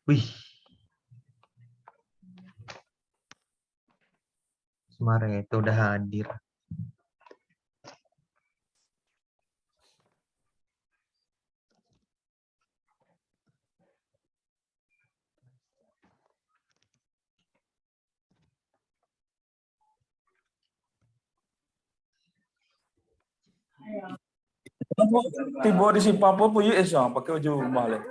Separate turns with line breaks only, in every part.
Wih, Semarang itu udah hadir.
Tiba di si Papua pun US pakai baju balik.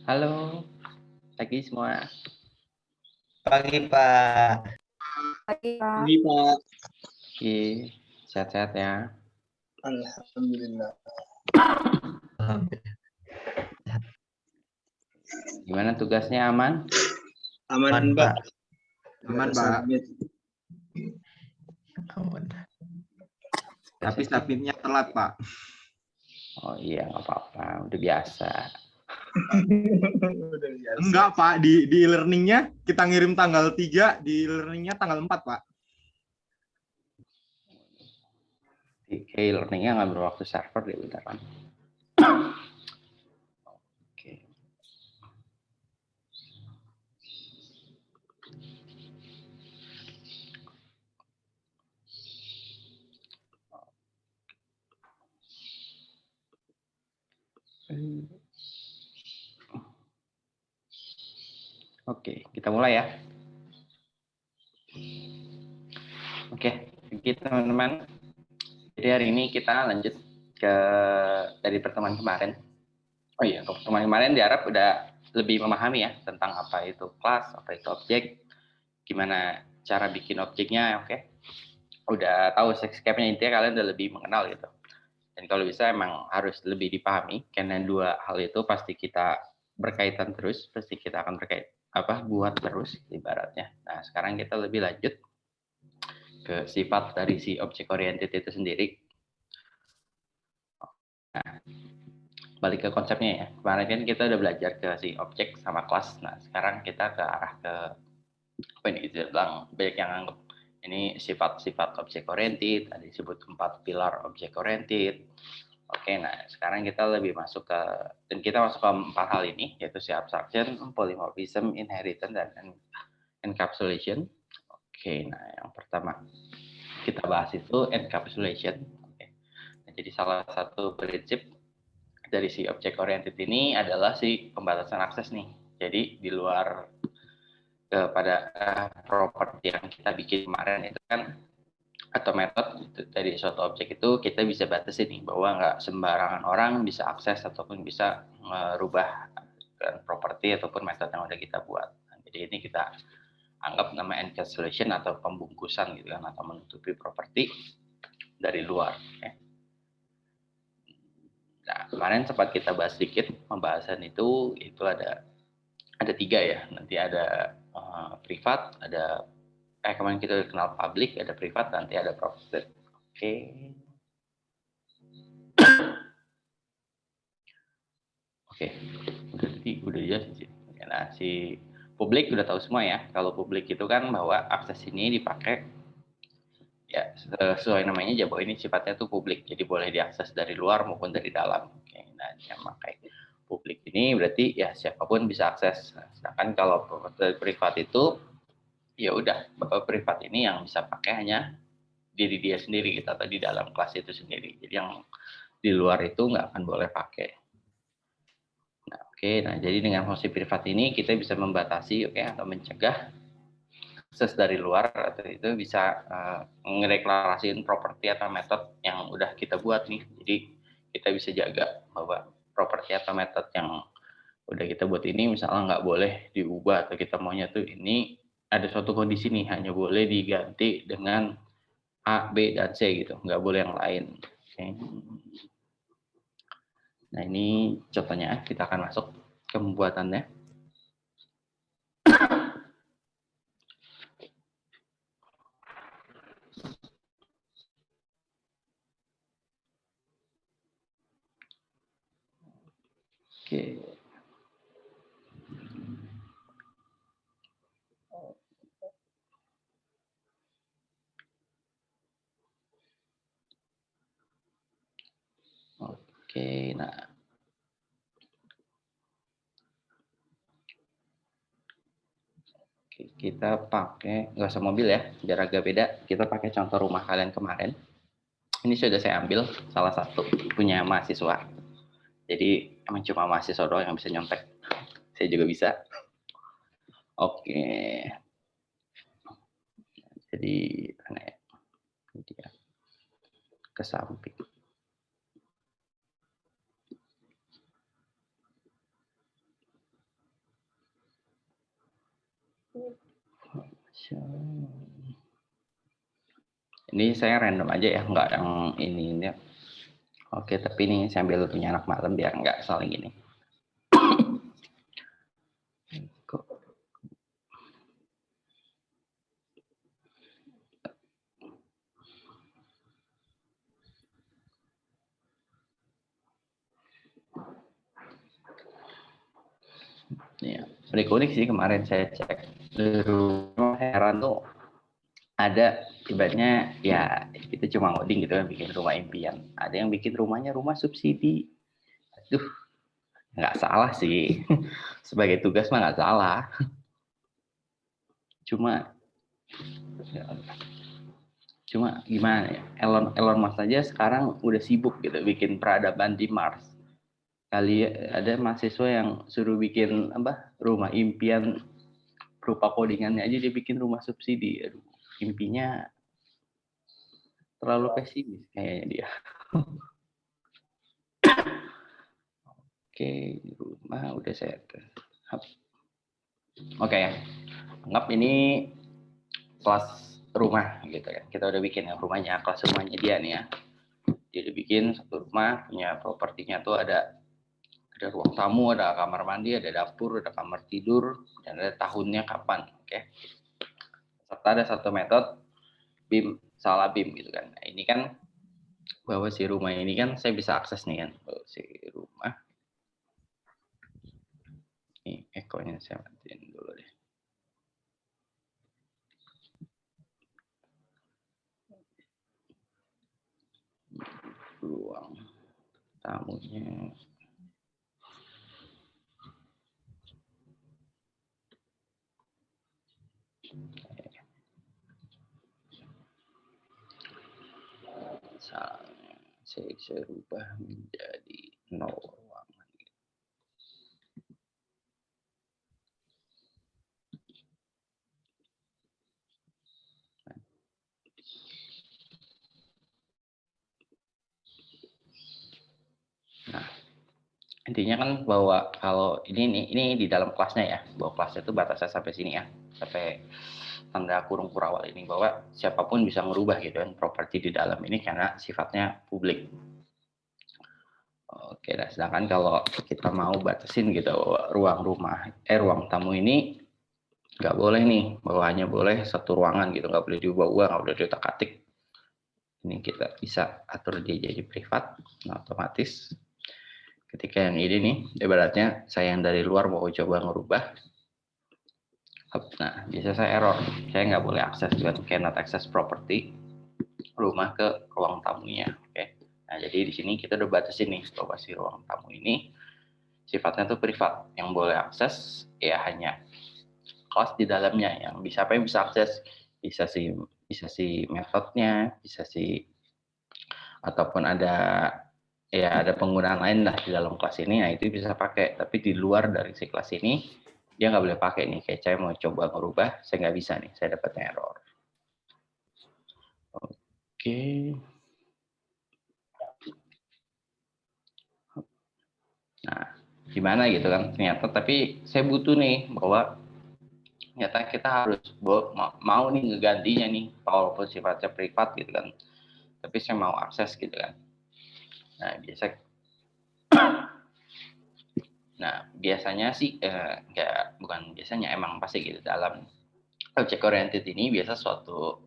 Halo, pagi semua.
Pagi, Pak.
Pagi, Pak.
Ini Pak.
Oke, sehat-sehat ya.
Alhamdulillah.
Gimana tugasnya, aman?
Aman, Pak.
Aman, Pak.
Aman.
Tapi submitnya telat, Pak.
Oh iya, nggak apa-apa, udah biasa.
Enggak, Pak. Di e-learning-nya kita ngirim tanggal 3, di e-learning-nya tanggal 4, Pak.
Di e-learning-nya nggak berwaktu server deh, beneran. Oke. Oke, kita mulai ya. Oke, teman-teman. Jadi hari ini kita lanjut dari pertemuan kemarin. Oh iya, pertemuan kemarin diharap udah lebih memahami ya tentang apa itu kelas, apa itu objek, gimana cara bikin objeknya, oke. Udah tahu step-stepnya, intinya kalian udah lebih mengenal gitu. Dan kalau bisa emang harus lebih dipahami, karena dua hal itu pasti kita berkaitan terus, pasti kita akan buat terus ibaratnya. Nah, sekarang kita lebih lanjut ke sifat dari si object oriented itu sendiri. Nah, balik ke konsepnya ya. Kemarin kan kita udah belajar ke si objek sama kelas. Nah, sekarang kita ke arah ke apa ini kita bilang banyak yang anggap ini sifat-sifat object oriented, ada disebut 4 pilar object oriented. Oke, nah sekarang kita lebih masuk ke, dan kita masuk ke 4 hal ini, yaitu si abstraction, polymorphism, inheritance, dan encapsulation. Oke, nah yang pertama kita bahas itu encapsulation. Oke. Nah, jadi salah satu prinsip dari si object oriented ini adalah si pembatasan akses nih. Jadi di luar kepada properti yang kita bikin kemarin itu kan, atau metode dari suatu objek itu kita bisa batasi nih bahwa nggak sembarangan orang bisa akses ataupun bisa merubah properti ataupun metode yang udah kita buat. Nah, jadi ini kita anggap nama encapsulation atau pembungkusan gitu kan, atau menutupi properti dari luar. Okay. Nah, kemarin sempat kita bahas sedikit pembahasan itu ada 3 ya. Nanti ada privat, ada kemarin kita kenal public, ada privat, nanti ada protected. Oke. Oke. Udah jelas sih. Nah, si publik udah tahu semua ya. Kalau publik itu kan bahwa akses ini dipakai ya sesuai namanya aja bahwa ini sifatnya tuh publik. Jadi boleh diakses dari luar maupun dari dalam. Oke. Nah, yang pakai publik ini berarti ya siapapun bisa akses. Nah, sedangkan kalau privat itu ya udah privat ini yang bisa pakai hanya diri dia sendiri gitu, atau di dalam kelas itu sendiri. Jadi yang di luar itu nggak akan boleh pakai. Nah, oke. Nah, jadi dengan fungsi privat ini kita bisa membatasi, atau mencegah akses dari luar, atau itu bisa ngereklarasiin properti atau metode yang udah kita buat nih. Jadi kita bisa jaga bahwa properti atau metode yang udah kita buat ini misalnya nggak boleh diubah, atau kita maunya tuh ini ada suatu kondisi nih hanya boleh diganti dengan A, B, dan C gitu, nggak boleh yang lain. Okay. Nah, ini contohnya, kita akan masuk ke pembuatannya. Oke. Oke, nah. Oke, kita pakai, nggak usah mobil ya, biar agak beda. Kita pakai contoh rumah kalian kemarin. Ini sudah saya ambil salah satu punya mahasiswa. Jadi emang cuma mahasiswa doang yang bisa nyontek. Saya juga bisa. Oke. Jadi mana ya? Ini dia. Ke samping. Ini saya random aja ya, nggak yang ini. Oke, tapi ini saya ambil punya anak malam biar nggak saling gini. Ya, unik sih kemarin saya cek di rumah heran tuh ada ibaratnya ya kita cuma ngoding gitu kan bikin rumah impian. Ada yang bikin rumahnya rumah subsidi. Aduh, nggak salah sih. Sebagai tugas mah nggak salah. Cuma gimana ya? Elon Musk aja sekarang udah sibuk gitu bikin peradaban di Mars. Kali ada mahasiswa yang suruh bikin rumah impian berupa codingannya aja dia bikin rumah subsidi. Aduh, impinya terlalu pesimis kayaknya dia. Oke, rumah udah saya Oke ya. Anggap ini kelas rumah gitu kan. Kita udah bikin yang rumahnya, kelas rumahnya dia nih ya. Dia udah bikin satu rumah, punya propertinya tuh ada ruang tamu, ada kamar mandi, ada dapur, ada kamar tidur, dan ada tahunnya kapan. Oke. Serta ada satu metode BIM, salah BIM gitu kan. Nah, ini kan bahwa si rumah ini kan saya bisa akses nih kan. Bahwa si rumah ini ekonya saya matiin dulu deh. Ruang tamunya. Misalnya saya rubah menjadi 0 ruangan. Nah, intinya kan bahwa kalau ini di dalam kelasnya ya, bahwa kelasnya itu batasnya sampai sini ya, sampai tanda kurung kurawal ini, bahwa siapapun bisa merubah gitu kan properti di dalam ini karena sifatnya publik. Oke, nah sedangkan kalau kita mau batasin gitu ruang tamu ini nggak boleh nih, bahwa hanya boleh satu ruangan gitu, nggak boleh diubah-ubah, nggak boleh diutak-atik. Ini kita bisa atur dia jadi privat, nah, otomatis. Ketika yang ini nih, ibaratnya saya yang dari luar mau coba ngerubah, nah biasa saya error, saya nggak boleh akses, cannot access property rumah ke ruang tamunya. Oke. Nah jadi di sini kita udah batasin nih bahwa si ruang tamu ini sifatnya tuh privat, yang boleh akses ya hanya kelas di dalamnya, yang bisa apa yang bisa akses, bisa si metodenya, bisa si ataupun ada penggunaan lain lah di dalam kelas ini, nah itu bisa pakai. Tapi di luar dari si kelas ini dia nggak boleh pakai nih. Kayak saya mau coba merubah, saya nggak bisa nih, saya dapat error. Oke. Nah, gimana gitu kan ternyata, tapi saya butuh nih bahwa ternyata kita harus mau nih ngegantinya nih, walaupun sifatnya privat gitu kan, tapi saya mau akses gitu kan. Biasanya sih bukan biasanya, emang pasti gitu dalam object oriented ini biasa suatu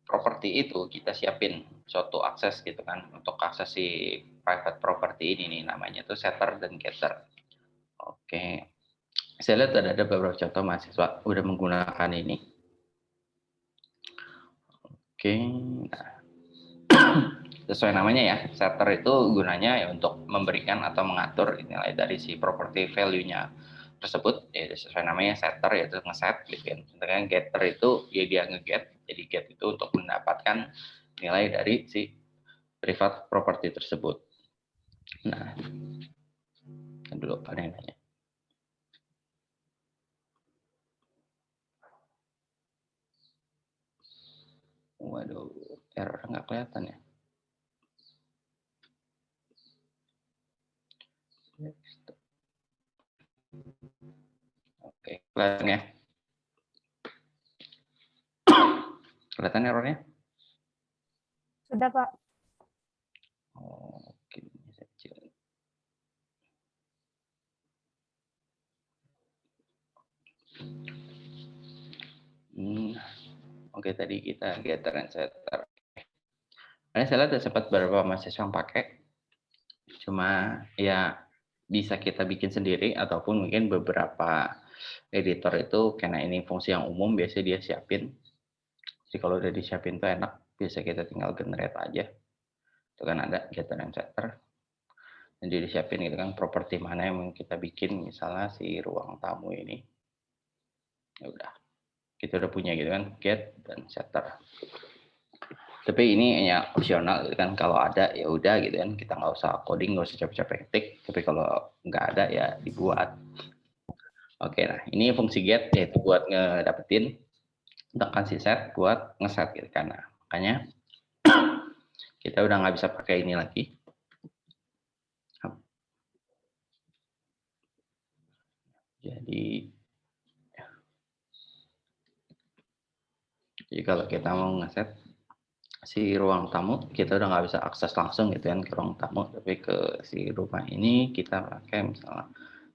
properti itu kita siapin suatu akses gitu kan, untuk akses si private property ini nih, namanya tuh setter dan getter. Oke, saya lihat ada beberapa contoh mahasiswa udah menggunakan ini. Oke, nah, sesuai namanya ya, setter itu gunanya ya untuk memberikan atau mengatur nilai dari si property value-nya tersebut, ya sesuai namanya setter, yaitu ngeset gitu kan. Sedangkan getter itu ya dia ngeget, jadi get itu untuk mendapatkan nilai dari si privat property tersebut. Nah, dulu ada yang nanya. Waduh, error nggak kelihatan ya. Oke, kelihatan ya. Kelihatan errornya?
Sudah, Pak.
Oke, saya kecil. Oke, tadi kita getter and setter. Saya lihat ada sempat beberapa mahasiswa yang pakai, cuma ya bisa kita bikin sendiri ataupun mungkin beberapa editor itu karena ini fungsi yang umum biasanya dia siapin. Jadi kalau udah disiapin tuh enak, biasa kita tinggal generate aja. Itu kan ada getter and setter. Jadi disiapin gitu kan properti mana yang mau kita bikin, misalnya si ruang tamu ini. Ya udah. Kita udah punya gitu kan get dan setter. Tapi ini hanya opsional gitu kan, kalau ada ya udah gitu kan, kita nggak usah coding, nggak usah capek-capek ketik. Tapi kalau nggak ada ya dibuat. Oke, nah ini fungsi get yaitu buat ngedapetin, tekan si set buat ngeset gitu kan. Nah, makanya kita udah nggak bisa pakai ini lagi. Jadi kalau kita mau ngeset si ruang tamu, kita udah nggak bisa akses langsung gitu kan ke ruang tamu, tapi ke si rumah ini kita pakai misalnya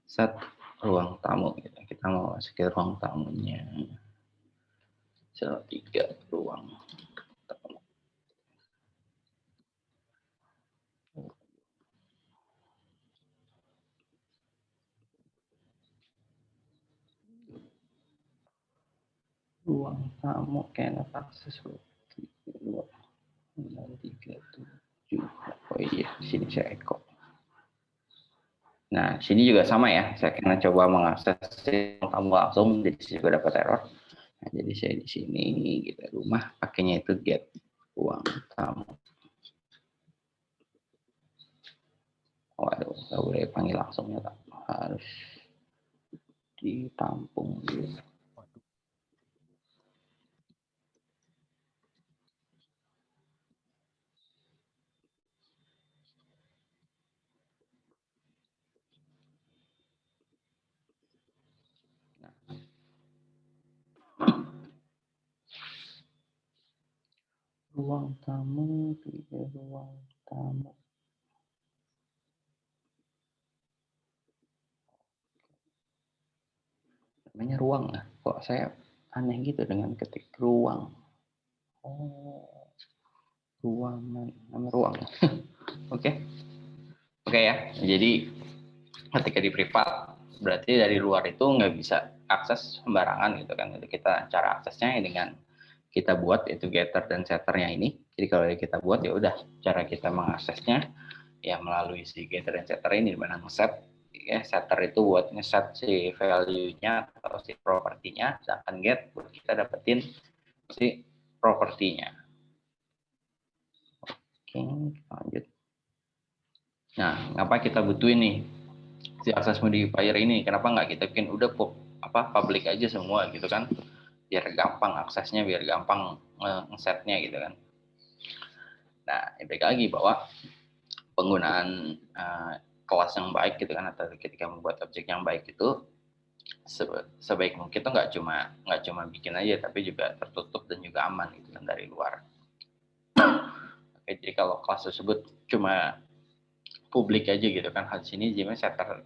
set ruang tamu gitu. Kita mau masukin ruang tamunya. 3 ruang tamu. Ruang tamu cannot access 2 3 7. Oh iya, di sini saya echo. Nah, sini juga sama ya. Saya kena coba mengakses ruang tamu langsung, jadi saya juga dapat error. Nah, jadi saya di sini gitu rumah pakainya itu get ruang tamu. Waduh, nggak boleh panggil langsung ya, tak harus ditampung gitu. Ruang tamu, ruang tamu. Namanya ruang lah. Kok saya aneh gitu dengan ketik ruang. Oh, ruangan, nama ruang. Oke. Oke ya. Jadi ketika di privat, berarti dari luar itu nggak bisa akses sembarangan gitu kan. Jadi kita cara aksesnya dengan kita buat itu getter dan setternya ini. Jadi kalau kita buat ya udah cara kita mengaksesnya ya melalui si getter dan setter ini, di mana ngeset ya, setter itu buat ngeset si value-nya atau si propertinya, sedangkan get buat kita dapetin si propertinya. Oke, lanjut. Nah, ngapa kita butuhin nih si access modifier ini? Kenapa nggak kita bikin udah public aja semua gitu kan? Biar gampang aksesnya, biar gampang ngesetnya gitu kan. Nah, balik lagi bahwa penggunaan kelas yang baik gitu kan, atau ketika membuat objek yang baik itu sebaik mungkin itu nggak cuma bikin aja, tapi juga tertutup dan juga aman gitu kan dari luar. Oke, jadi kalau kelas tersebut cuma publik aja gitu kan, hal sini jadi setter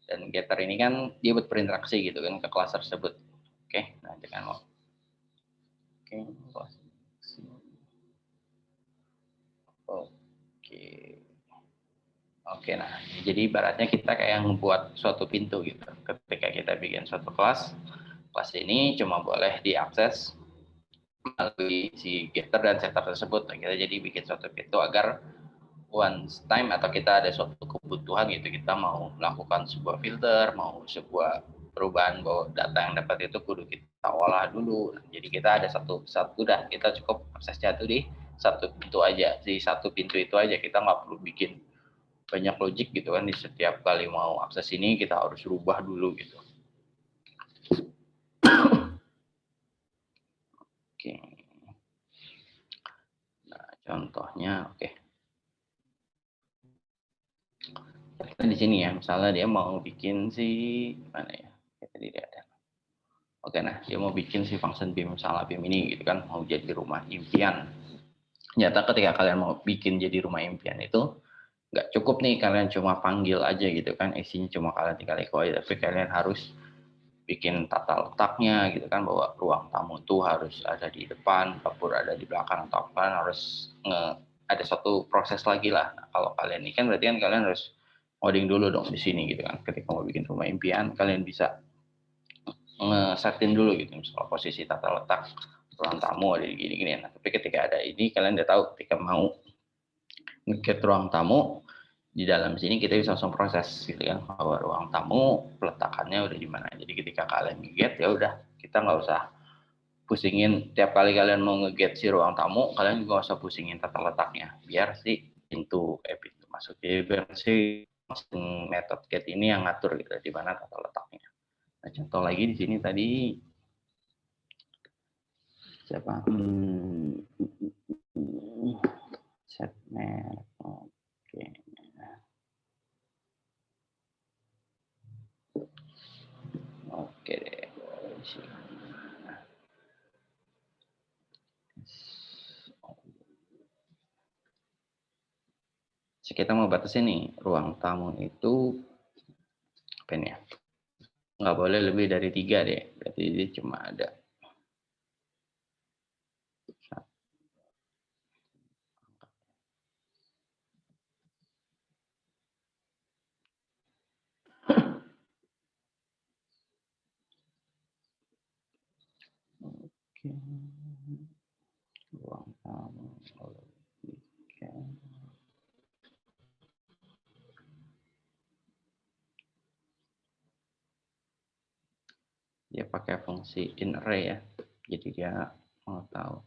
dan getter ini kan dia buat berinteraksi gitu kan ke kelas tersebut. Oke, nah dengan mau kelas. Oke, nah jadi ibaratnya kita kayak membuat suatu pintu gitu. Ketika kita bikin suatu kelas ini cuma boleh diakses melalui si getter dan setter tersebut. Nah, kita jadi bikin suatu pintu agar once time atau kita ada suatu kebutuhan gitu, kita mau melakukan sebuah filter, mau sebuah perubahan bahwa data yang dapat itu kudu kita olah dulu. Nah, jadi kita ada satu dah, kita cukup aksesnya tuh di satu pintu aja, di satu pintu itu aja, kita nggak perlu bikin banyak logik gitu kan, di setiap kali mau akses ini kita harus rubah dulu gitu. Oke. Nah, contohnya oke. Kita di sini ya, misalnya dia mau bikin si mana ya? Tadi dia ada. Oke, nah dia mau bikin si function BIM salah BIM ini gitu kan, mau jadi rumah impian. Ternyata ketika kalian mau bikin jadi rumah impian itu nggak cukup nih kalian cuma panggil aja gitu kan, isinya cuma kalian tinggal echo aja, tapi kalian harus bikin tata letaknya gitu kan, bahwa ruang tamu itu harus ada di depan, dapur ada di belakang, atau kalian harus ada satu proses lagi lah. Nah, kalau kalian ini kan berarti kan kalian harus coding dulu dong di sini gitu kan. Ketika mau bikin rumah impian, kalian bisa nge-setin dulu gitu, misalnya posisi tata letak ruang tamu ada di gini-gini. Nah, tapi ketika ada ini, kalian udah tahu ketika mau nge-get ruang tamu, di dalam sini kita bisa langsung proses gitu kan, bahwa ruang tamu peletakannya udah di mana. Jadi ketika kalian nge-get, ya udah, kita nggak usah pusingin tiap kali kalian mau nge-get si ruang tamu, kalian juga nggak usah pusingin tata letaknya, biar si pintu masuk, jadi biar si method get ini yang ngatur gitu di mana tata letaknya. Nah, contoh lagi di sini tadi siapa? Set merek. Oke. Oke deh. So, kita mau batasin nih ruang tamu itu apa ini ya? Nggak boleh lebih dari 3 deh. Berarti dia cuma ada ruang tamu. Dia pakai fungsi in array ya. Jadi dia mau tahu.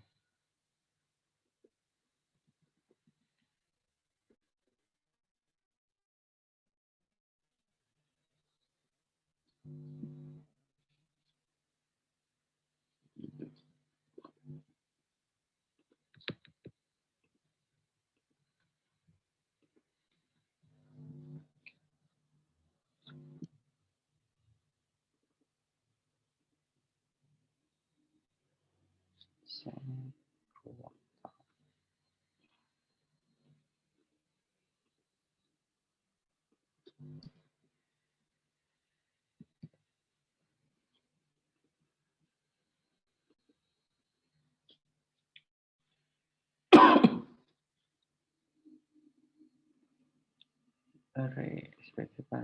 Array specify.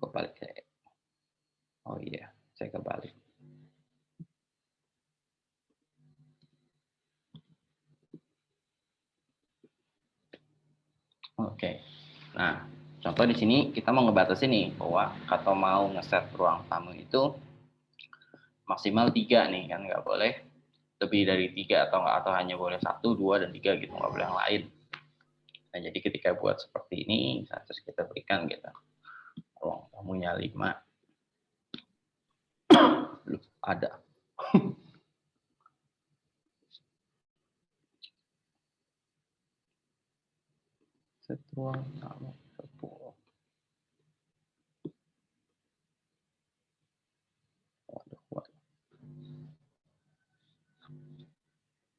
Kebalik saya. Oh iya, saya kebalik. Oke. Nah, contoh di sini kita mau ngebatasi nih bahwa atau mau ngeset ruang tamu itu maksimal 3 nih kan, nggak boleh lebih dari 3 atau hanya boleh 1, 2, dan 3 gitu, nggak boleh yang lain. Nah, jadi ketika buat seperti ini, terus kita berikan gitu ruang tamunya 5. Belum ada. Set ruang tamu 10. Waduh, waduh.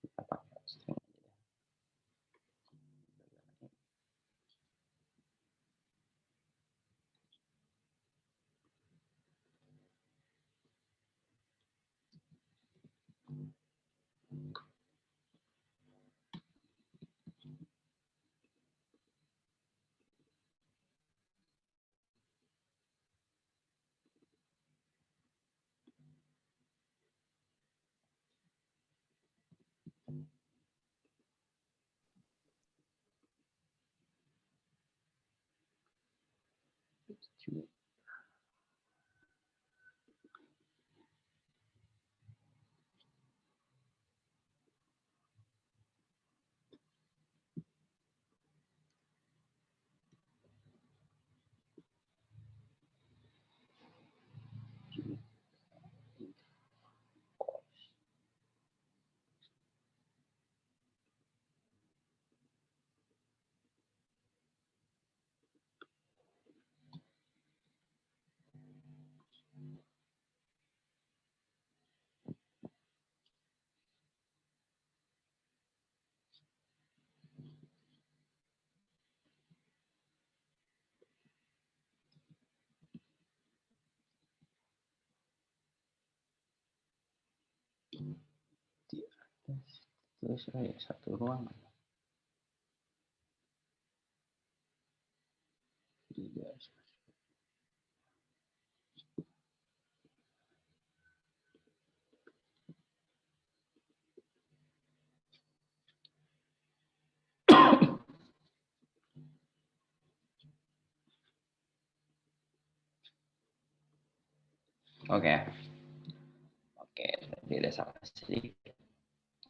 Kita pakai string. Terus satu ruangan. 3. Oke. Oke, tadi ada salah sedikit.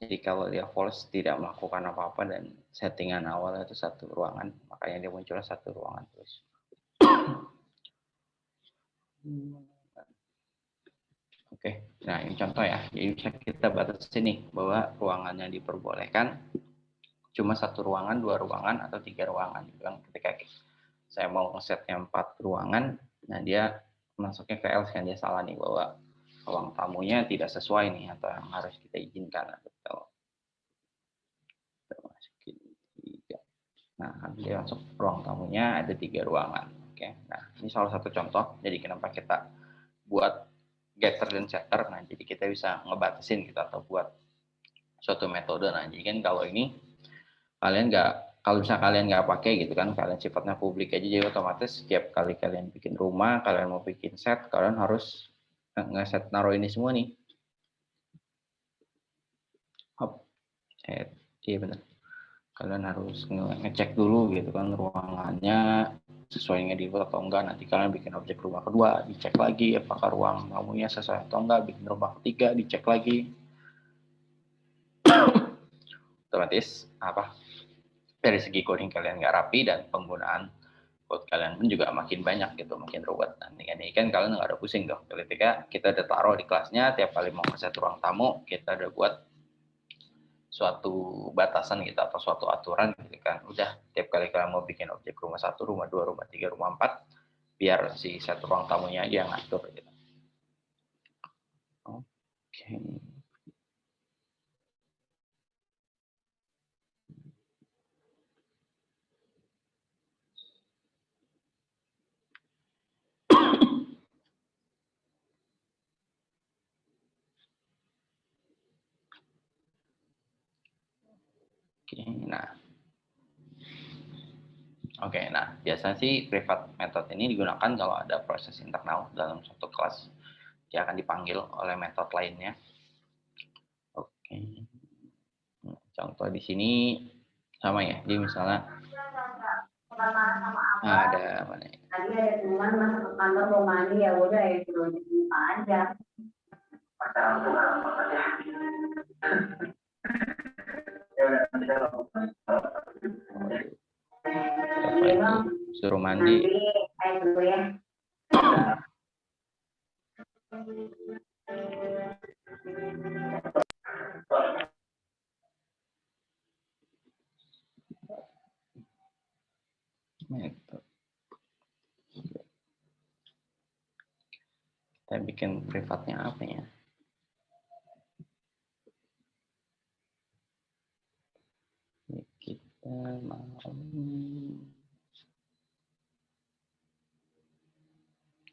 Jadi kalau dia false tidak melakukan apa-apa dan settingan awal itu satu ruangan, makanya dia munculnya satu ruangan terus. Oke, nah ini contoh ya. Jadi bisa kita batasi nih bahwa ruangannya diperbolehkan cuma satu ruangan, 2 ruangan, atau 3 ruangan. Gitu kan. Ketika saya mau ngesetnya 4 ruangan, nah dia masuknya ke else kan, dia salah nih bahwa ruang tamunya tidak sesuai nih atau yang harus kita izinkan. Atau kita masukin 3. Nah, dia masuk ruang tamunya ada 3 ruangan. Oke, nah ini salah satu contoh. Jadi kenapa kita buat getter dan setter. Nah, jadi kita bisa ngebatasin gitu atau buat suatu metode. Nah, jadi kan kalau ini kalian kalau misalnya kalian nggak pakai gitu kan, kalian sifatnya publik aja, jadi otomatis setiap kali kalian bikin rumah, kalian mau bikin set, kalian harus ngeset naruh ini semua nih. Hop, set, iya benar. Kalian harus ngecek dulu gitu kan ruangannya sesuai dengan default atau enggak. Nanti kalian bikin objek rumah kedua, dicek lagi apakah ruang tamunya sesuai atau enggak. Bikin rumah ketiga, dicek lagi. Otomatis dari segi coding kalian nggak rapi dan penggunaan code kalian pun juga makin banyak gitu, makin ruwet. Nah, ini kan kalian nggak ada pusing dong. Ketika kita udah taruh di kelasnya, tiap kali mau ngeset ruang tamu, kita udah buat suatu batasan gitu atau suatu aturan gitu kan. Udah tiap kali kalian mau bikin objek rumah 1, rumah 2, rumah 3, rumah 4, biar si set ruang tamunya aja yang ngatur gitu. Oke. Nah, biasanya sih privat method ini digunakan kalau ada proses internal dalam suatu kelas. Dia akan dipanggil oleh metode lainnya. Oke. Contoh di sini sama ya. Jadi misalnya ada mana ya?
Tadi ada teman masuk ke kantor mau mandi, ya udah ya suruh dibuka aja.
Suruh mandi.
Dulu ya.
Metode. Kita bikin privatnya apa ya? Kita mau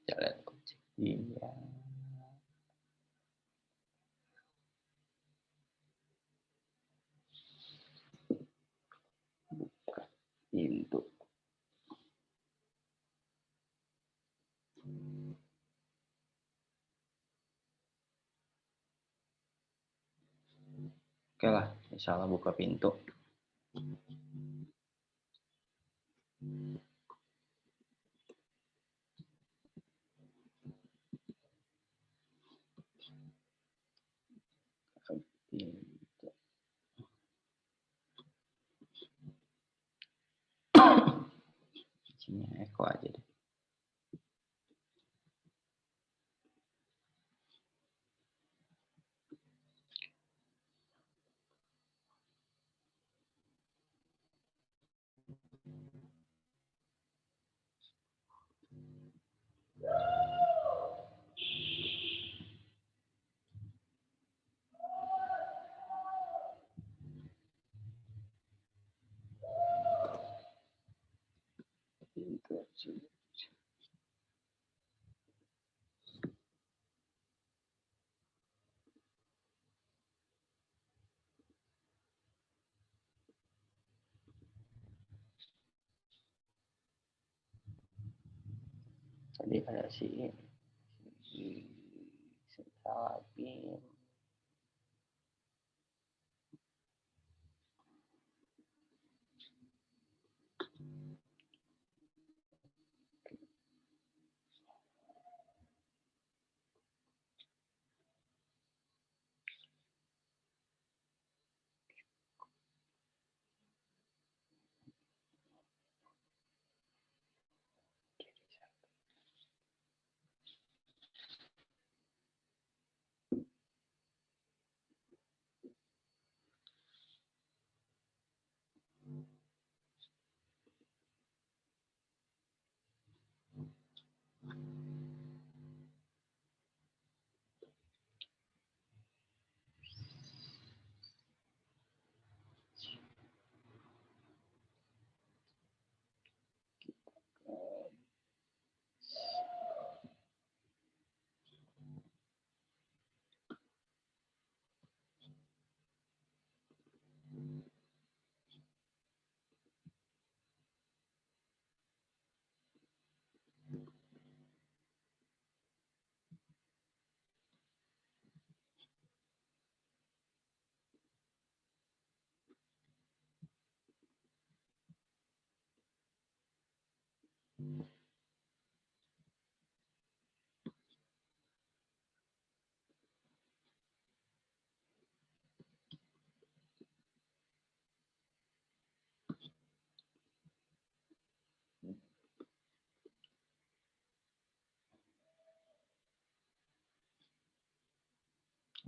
jalan objek dia. Buka pintu. Oke lah, insya Allah buka pintu. Sini Eko aja deh. Tadi ada si Salabim.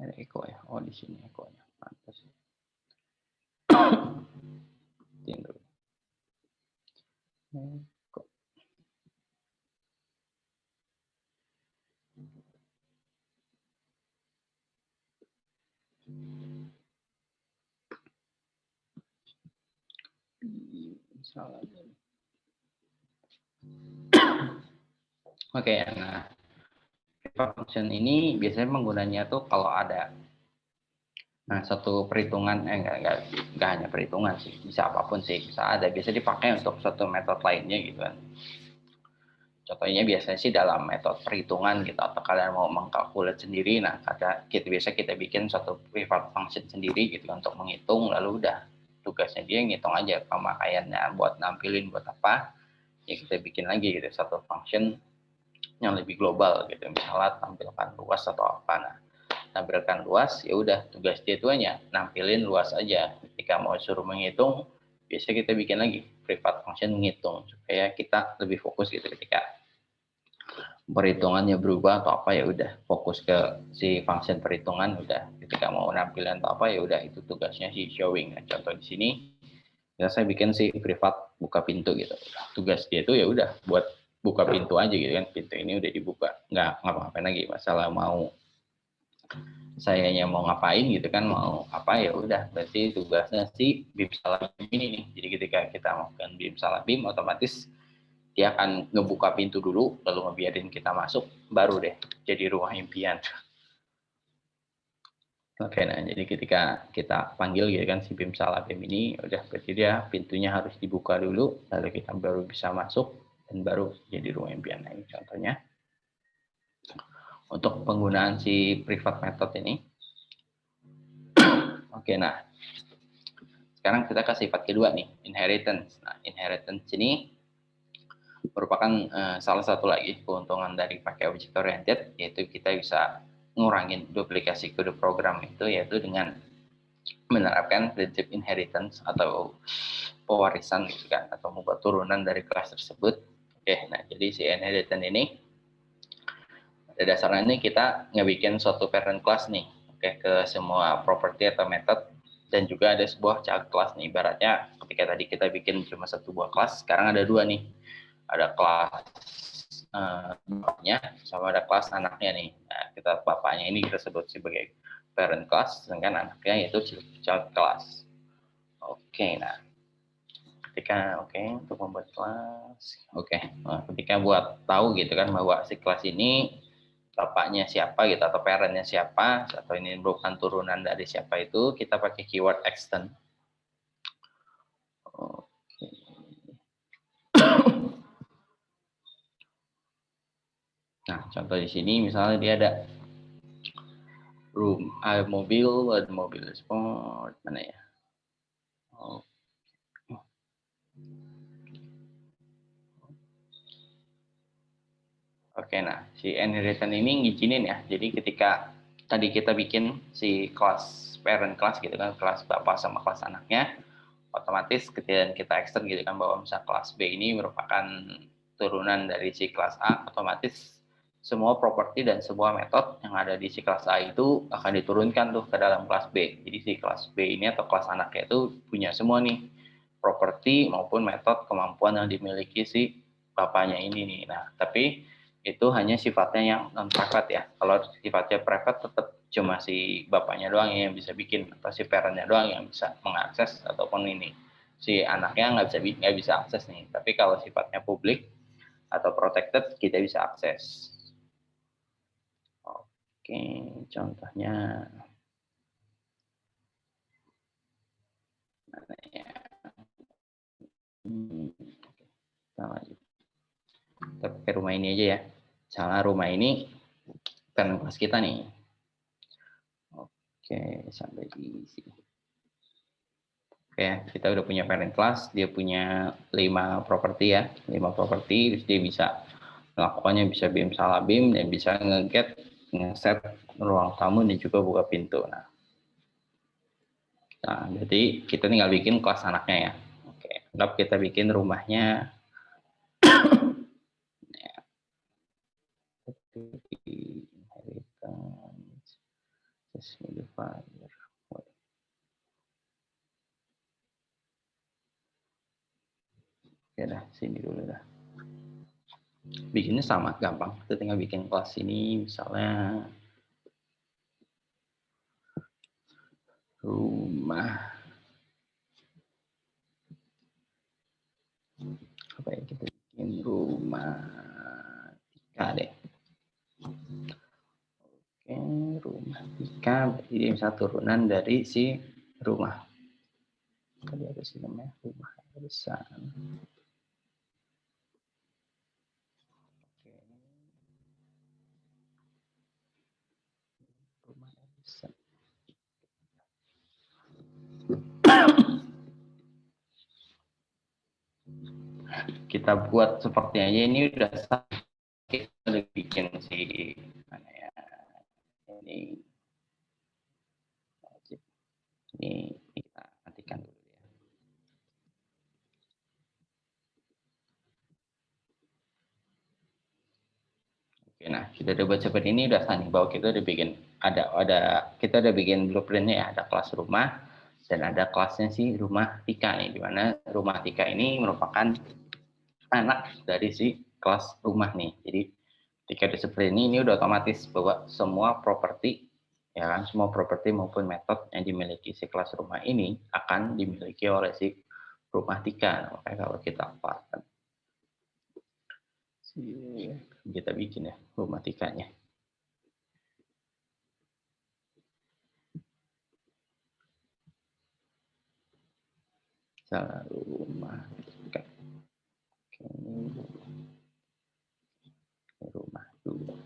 Ada Eko ya. Oh, di sini Ekonya. Pantas. Tidur. Eko. Salah. Oke, nah pivot function ini biasanya penggunanya tuh kalau ada satu perhitungan, enggak hanya perhitungan sih, bisa apapun sih, bisa dipakai untuk suatu metode lainnya gitu kan. Contohnya biasanya sih dalam metode perhitungan gitu, atau kalian mau mengkalkulat sendiri, nah biasa kita bikin suatu pivot function sendiri gitu untuk menghitung, lalu udah tugasnya dia ngitung aja pemakaiannya buat nampilin buat apa, ya kita bikin lagi gitu satu function yang lebih global gitu, misalnya tampilkan luas atau apa. Nah, tampilkan luas, ya udah tugas dia itu hanya nampilin luas aja. Ketika mau suruh menghitung, biasa kita bikin lagi private function menghitung supaya kita lebih fokus gitu ketika perhitungannya berubah atau apa, ya udah fokus ke si function perhitungan. Udah ketika mau nampilin atau apa, ya udah itu tugasnya si showing. Nah, contoh di sini ya saya bikin si privat buka pintu gitu. Tugas dia itu ya udah buat buka pintu aja gitu kan, pintu ini udah dibuka, nggak ngapa-ngapain lagi. Masalah mau sayanya mau ngapain gitu kan, mau apa, ya udah berarti tugasnya si bim salabim ini nih. Jadi ketika kita melakukan bim salabim, otomatis dia akan ngebuka pintu dulu, lalu ngebiarin kita masuk, baru deh jadi rumah impian. Oke, nah jadi ketika kita panggil gitu kan si bim salabim ini, udah berarti dia pintunya harus dibuka dulu, lalu kita baru bisa masuk dan baru jadi rumah impian. Nah, ini contohnya untuk penggunaan si private method ini. Oke, nah sekarang kita ke sifat kedua nih, inheritance. Nah, inheritance ini merupakan salah satu lagi keuntungan dari pakai object oriented, yaitu kita bisa ngurangin duplikasi kode program itu, yaitu dengan menerapkan prinsip inheritance atau pewarisan gitu kan, atau membuat turunan dari kelas tersebut. Oke, nah jadi si inheritance ini pada dasarnya ini kita ngebikin suatu parent class nih, oke, ke semua property atau method, dan juga ada sebuah child class nih. Ibaratnya ketika tadi kita bikin cuma satu buah kelas, sekarang ada dua nih, ada kelas bapaknya sama ada kelas anaknya nih. Nah, kita bapaknya ini kita sebut sebagai parent class, sedangkan anaknya yaitu child class. Oke, nah ketika untuk membuat kelas, nah, ketika buat tahu gitu kan bahwa si kelas ini bapaknya siapa gitu, atau parentnya siapa, atau ini merupakan turunan dari siapa, itu kita pakai keyword extend. Oke. Nah, contoh di sini misalnya dia ada mobil, ada mobil sport, mana ya? Oh. Oke, nah si inheritance ini ngizinin ya. Jadi ketika tadi kita bikin si kelas parent class gitu kan, kelas bapak sama kelas anaknya, otomatis ketika kita extend gitu kan bahwa misalnya kelas B ini merupakan turunan dari si kelas A, otomatis semua properti dan semua metode yang ada di si kelas A itu akan diturunkan tuh ke dalam kelas B. Jadi si kelas B ini atau kelas anaknya itu punya semua nih properti maupun metode kemampuan yang dimiliki si bapaknya ini nih. Nah, tapi itu hanya sifatnya yang non private ya. Kalau sifatnya private tetap cuma si bapaknya doang yang bisa bikin atau si parentnya doang yang bisa mengakses ataupun ini si anaknya nggak bisa akses nih. Tapi kalau sifatnya publik atau protected kita bisa akses. Oke, contohnya mana ya? Kita lanjut. Kita pakai rumah ini aja ya. Misalnya rumah ini kan kelas kita nih. Oke, sampai di sini. Oke, kita udah punya parent class, dia punya 5 properti ya, 5 properti, terus dia bisa melakukannya bisa BIM salah BIM dan bisa nge-get, nge-set ruang tamu dan juga buka pintu. Nah, jadi kita tinggal bikin kelas anaknya ya. Oke, anggap kita bikin rumahnya. Oke dah, sini dulu dah. Bikinnya sama, gampang. Kita tinggal bikin kelas ini, misalnya rumah. Apa ya, kita bikin rumah Tika deh. Oke, rumah Tika, berarti dia bisa turunan dari si rumah. Tadi ada sih namanya rumah besar. Oke. Rumah besar. Kita buat seperti aja ini udah kita udah bikin si mana ya ini kita nantikan dulu ya. Oke, nah kita udah buat seperti ini udah sani bahwa kita udah bikin ada kita udah bikin blueprintnya ya, ada kelas rumah dan ada kelasnya si rumah Tika nih, di mana rumah Tika ini merupakan anak dari si kelas rumah nih. Jadi ketika di seperti ini udah otomatis bahwa semua properti ya kan, semua properti maupun metode yang dimiliki si kelas rumah ini akan dimiliki oleh si rumah Tika. Makanya kalau kita apartkan kita bikin ya rumah Tikanya. Salah rumah Tika. Oke, ini rumah dulu.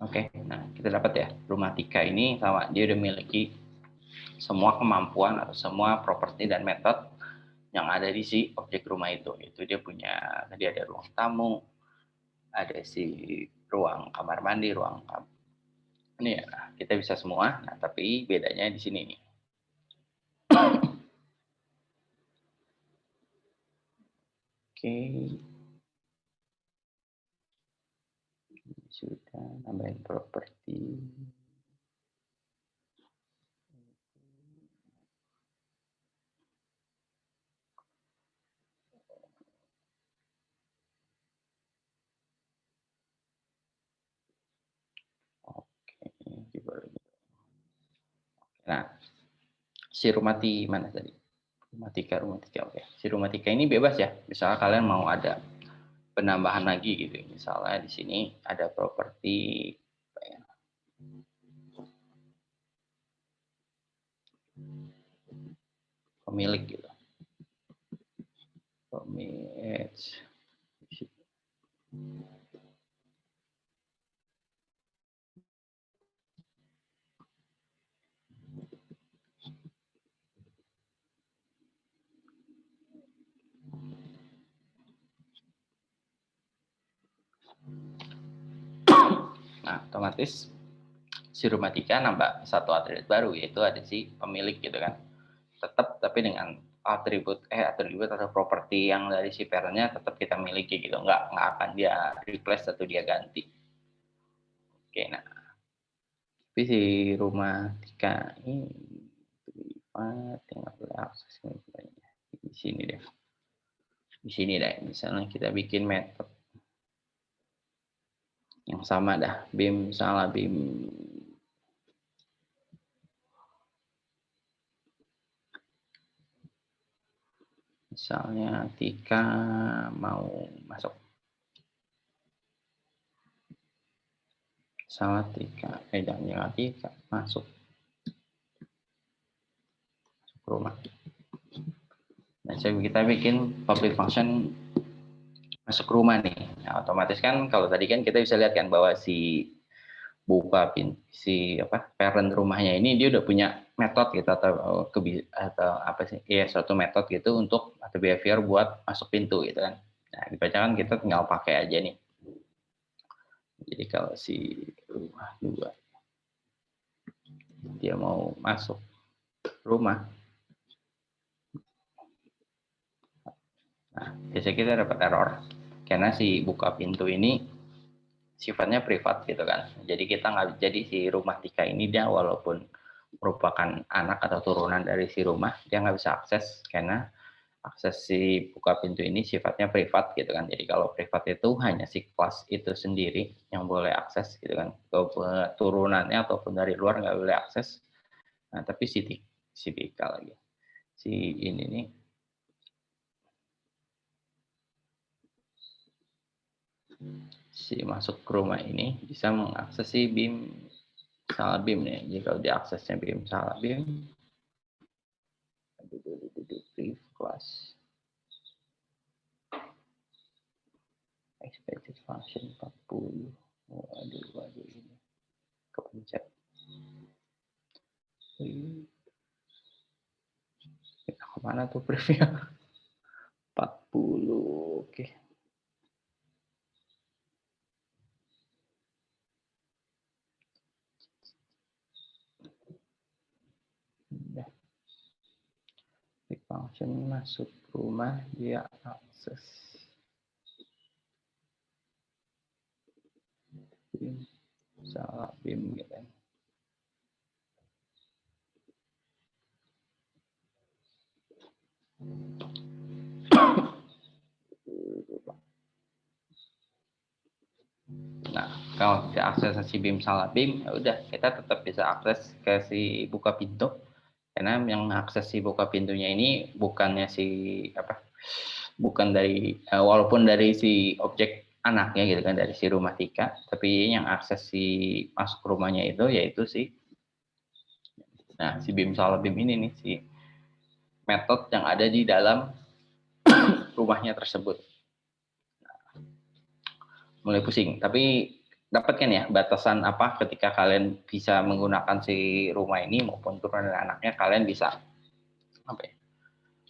Oke, nah kita dapat ya rumah Tika ini sama dia udah memiliki semua kemampuan atau semua properti dan metode yang ada di si objek rumah itu. Itu dia punya tadi ada ruang tamu, ada si ruang kamar mandi, ini ya kita bisa semua. Nah tapi bedanya di sini nih. Oke. Sudah nambahin properti. Nah, si rumah di mana tadi? Rumah Tika. Oke. Si rumah Tika ini bebas ya. Misalnya kalian mau ada penambahan lagi gitu. Misalnya di sini ada properti apa ya? Pemilik gitu. Pemilik. Nah, otomatis si rumah 3 nambah satu atribut baru, yaitu ada si pemilik gitu kan. Tetap tapi dengan atribut atau properti yang dari si parentnya tetap kita miliki gitu, nggak akan dia replace atau dia ganti. Oke, nah tapi si rumah 3 ini privat yang nggak boleh akses di sini deh. Di sini deh, misalnya kita bikin method yang sama dah, BIM salah BIM. Misalnya Tika mau masuk. Salah Tika, jangan Tika masuk rumah. Nah, kita bikin public function masuk rumah nih. Nah, otomatis kan kalau tadi kan kita bisa lihat kan bahwa si parent rumahnya ini dia udah punya metode gitu atau apa sih? Ya, suatu metode gitu untuk atau behavior buat masuk pintu gitu kan. Nah, dibacakan kita tinggal pakai aja nih. Jadi kalau si rumah 2 dia mau masuk rumah, nah, biasanya kita dapat error karena si buka pintu ini sifatnya privat gitu kan. Jadi kita nggak, jadi si rumah 3 ini dia walaupun merupakan anak atau turunan dari si rumah, dia nggak bisa akses karena akses si buka pintu ini sifatnya privat gitu kan. Jadi kalau privat itu hanya si kelas itu sendiri yang boleh akses gitu kan. Turunannya ataupun dari luar nggak boleh akses. Nah, tapi si Tika lagi. Si ini nih. Si masuk ke rumah ini bisa mengakses si BIM salah BIM nih. Jadi kalau diaksesnya BIM salah BIM, brief class expected function 40. Waduh ini kepencet. Kemana tuh briefnya? 40, oke. Udah. Function masuk rumah dia akses BIM salah BIM gitu. Nah, kalau kita akses si BIM salah BIM, ya udah kita tetap bisa akses ke si buka pintu. Karena yang akses si buka pintunya ini bukannya bukan dari walaupun dari si objek anaknya gitu kan, dari si rumah 3, tapi yang akses si masuk rumahnya itu yaitu si BIM salah BIM ini nih, si metode yang ada di dalam rumahnya tersebut. Mulai pusing, tapi dapat kan ya batasan apa ketika kalian bisa menggunakan si rumah ini maupun turunan anaknya, kalian bisa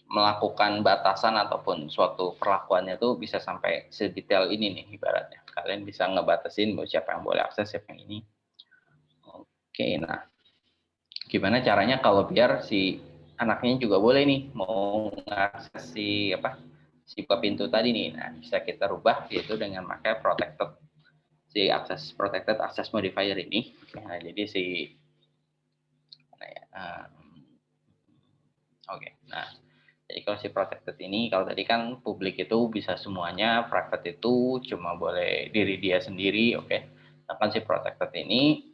melakukan batasan ataupun suatu perlakuannya tuh bisa sampai sedetail ini nih ibaratnya. Kalian bisa ngebatasin siapa yang boleh akses, siapa yang ini. Oke, nah gimana caranya kalau biar si anaknya juga boleh nih mau ngakses si buka pintu tadi nih. Nah, bisa kita rubah yaitu dengan pakai protected access modifier ini. Nah, jadi nah jadi kalau si protected ini, kalau tadi kan publik itu bisa semuanya, private itu cuma boleh diri dia sendiri, oke. Sedangkan si protected ini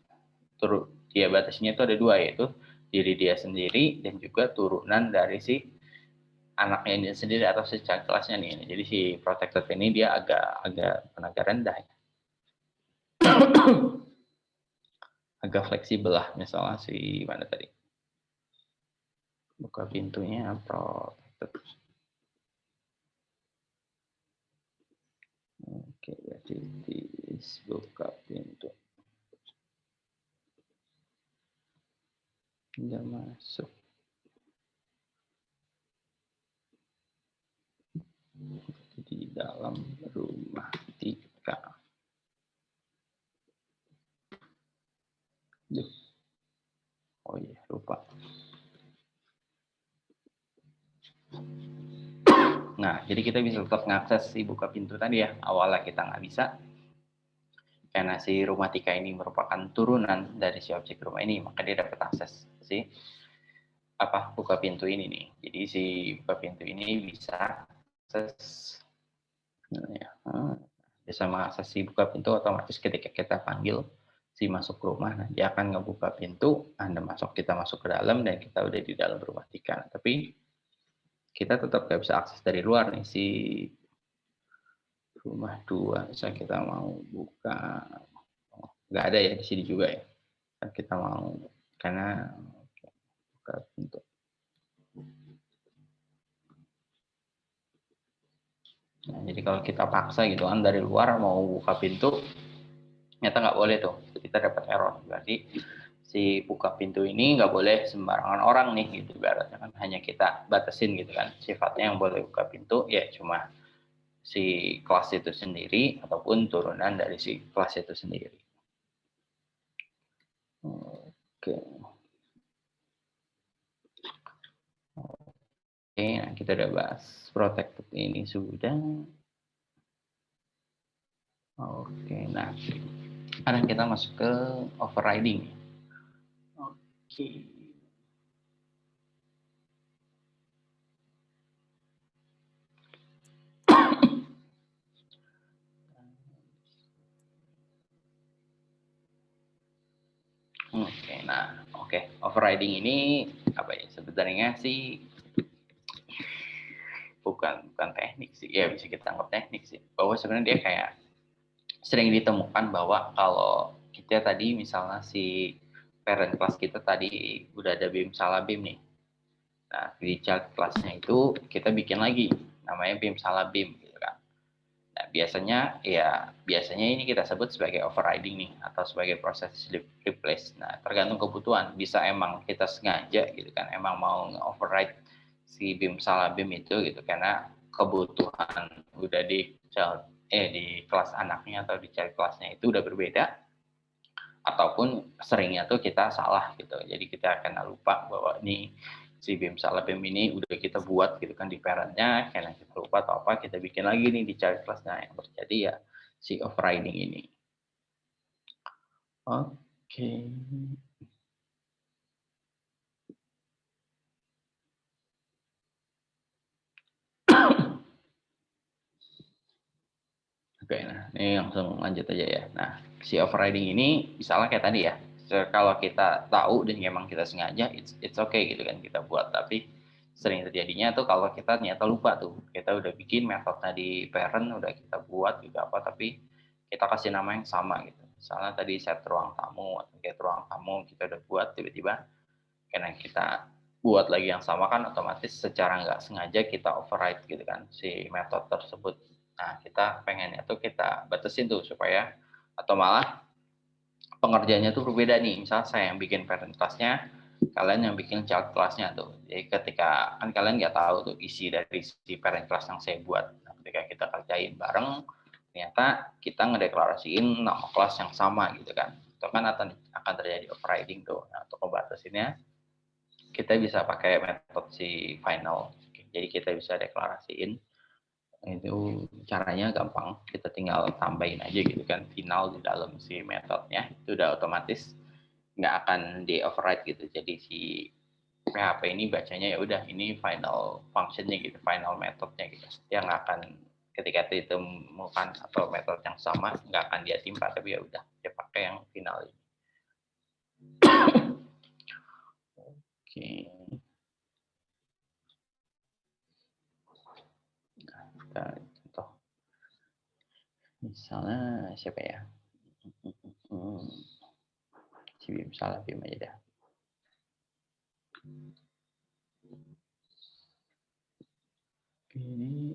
dia batasnya itu ada 2, yaitu diri dia sendiri dan juga turunan dari si anaknya ini sendiri atau si child class-nya nih. Jadi si protected ini dia agak rendah. Agak fleksibel lah, misalnya si mana tadi. Buka pintunya protected. Oke, jadi buka pintu. Nggak masuk. Di dalam rumah Tika. Oh iya, lupa. Nah, jadi kita bisa tetap mengakses si buka pintu tadi ya. Awalnya kita nggak bisa. Karena si rumah Tika ini merupakan turunan dari si objek rumah ini, maka dia dapat akses si buka pintu ini nih. Jadi si buka pintu ini bisa akses bisa mengakses si buka pintu otomatis ketika kita panggil si masuk rumah, nah dia akan ngebuka pintu, Anda masuk, kita masuk ke dalam dan kita udah di dalam rumah Tika. Nah, tapi kita tetap nggak bisa akses dari luar nih si rumah 2. Misalnya kita mau buka, nggak ada ya di sini juga ya. Kita mau karena buka pintu. Nah, jadi kalau kita paksa gitu kan dari luar mau buka pintu, ternyata nggak boleh tuh, kita dapat error. Berarti si buka pintu ini nggak boleh sembarangan orang nih gitu, ibaratnya kan hanya kita batasin gitu kan, sifatnya yang boleh buka pintu ya cuma si kelas itu sendiri ataupun turunan dari si kelas itu sendiri. Oke. Oke, nah kita udah bahas protected ini sudah. Oke, nah sekarang kita masuk ke overriding. Oke. Overriding ini apa ya? Sebenarnya sih bukan teknik sih, ya bisa kita anggap teknik sih. Bahwa sebenarnya dia kayak sering ditemukan bahwa kalau kita tadi misalnya si parent class kita tadi udah ada BIM salah BIM nih. Nah, di child class-nya itu kita bikin lagi namanya BIM salah BIM gitu kan. Nah, biasanya ini kita sebut sebagai overriding nih atau sebagai proses replace. Nah, tergantung kebutuhan. Bisa emang kita sengaja gitu kan, emang mau override si BIM salah BIM itu gitu karena kebutuhan udah di kelas anaknya atau di child kelasnya itu udah berbeda, ataupun seringnya tuh kita salah gitu. Jadi kita akan lupa bahwa ini si BIM salah BIM ini udah kita buat gitu kan di parentnya, karena kita lupa atau apa, kita bikin lagi nih di child class. Nah, yang terjadi ya si overriding ini. Oke. Oke, nah ini langsung lanjut aja ya. Nah, si overriding ini misalnya kayak tadi ya, kalau kita tahu dan memang kita sengaja, it's okay gitu kan kita buat. Tapi sering terjadinya tuh kalau kita ternyata lupa tuh, kita udah bikin metode di parent, udah kita buat juga apa, tapi kita kasih nama yang sama gitu. Misalnya tadi set ruang tamu atau get ruang tamu kita udah buat, tiba-tiba karena kita buat lagi yang sama kan otomatis secara nggak sengaja kita override gitu kan si metode tersebut. Nah, kita pengennya tuh kita batasin tuh supaya, atau malah pengerjaannya tuh berbeda nih. Misal saya yang bikin parent class-nya, kalian yang bikin child class-nya tuh. Jadi ketika kan kalian nggak tahu tuh isi dari si parent class yang saya buat. Nah, ketika kita kerjain bareng, ternyata kita ngedeklarasiin nama kelas yang sama gitu kan. Itu kan akan terjadi overriding tuh. Nah, untuk membatasinnya kita bisa pakai metode si final. Jadi kita bisa deklarasiin, itu caranya gampang, kita tinggal tambahin aja gitu kan final di dalam si metodenya, itu udah otomatis nggak akan di override gitu. Jadi si PHP ini bacanya ya udah ini final functionnya gitu, final metodenya gitu. Dia nggak akan ketika ditemukan atau metode yang sama nggak akan dia timpa, tapi ya udah dia pakai yang final ini. Oke. Kita contoh. Misalnya siapa ya? Si Bim, salah Bim aja dah. Ini.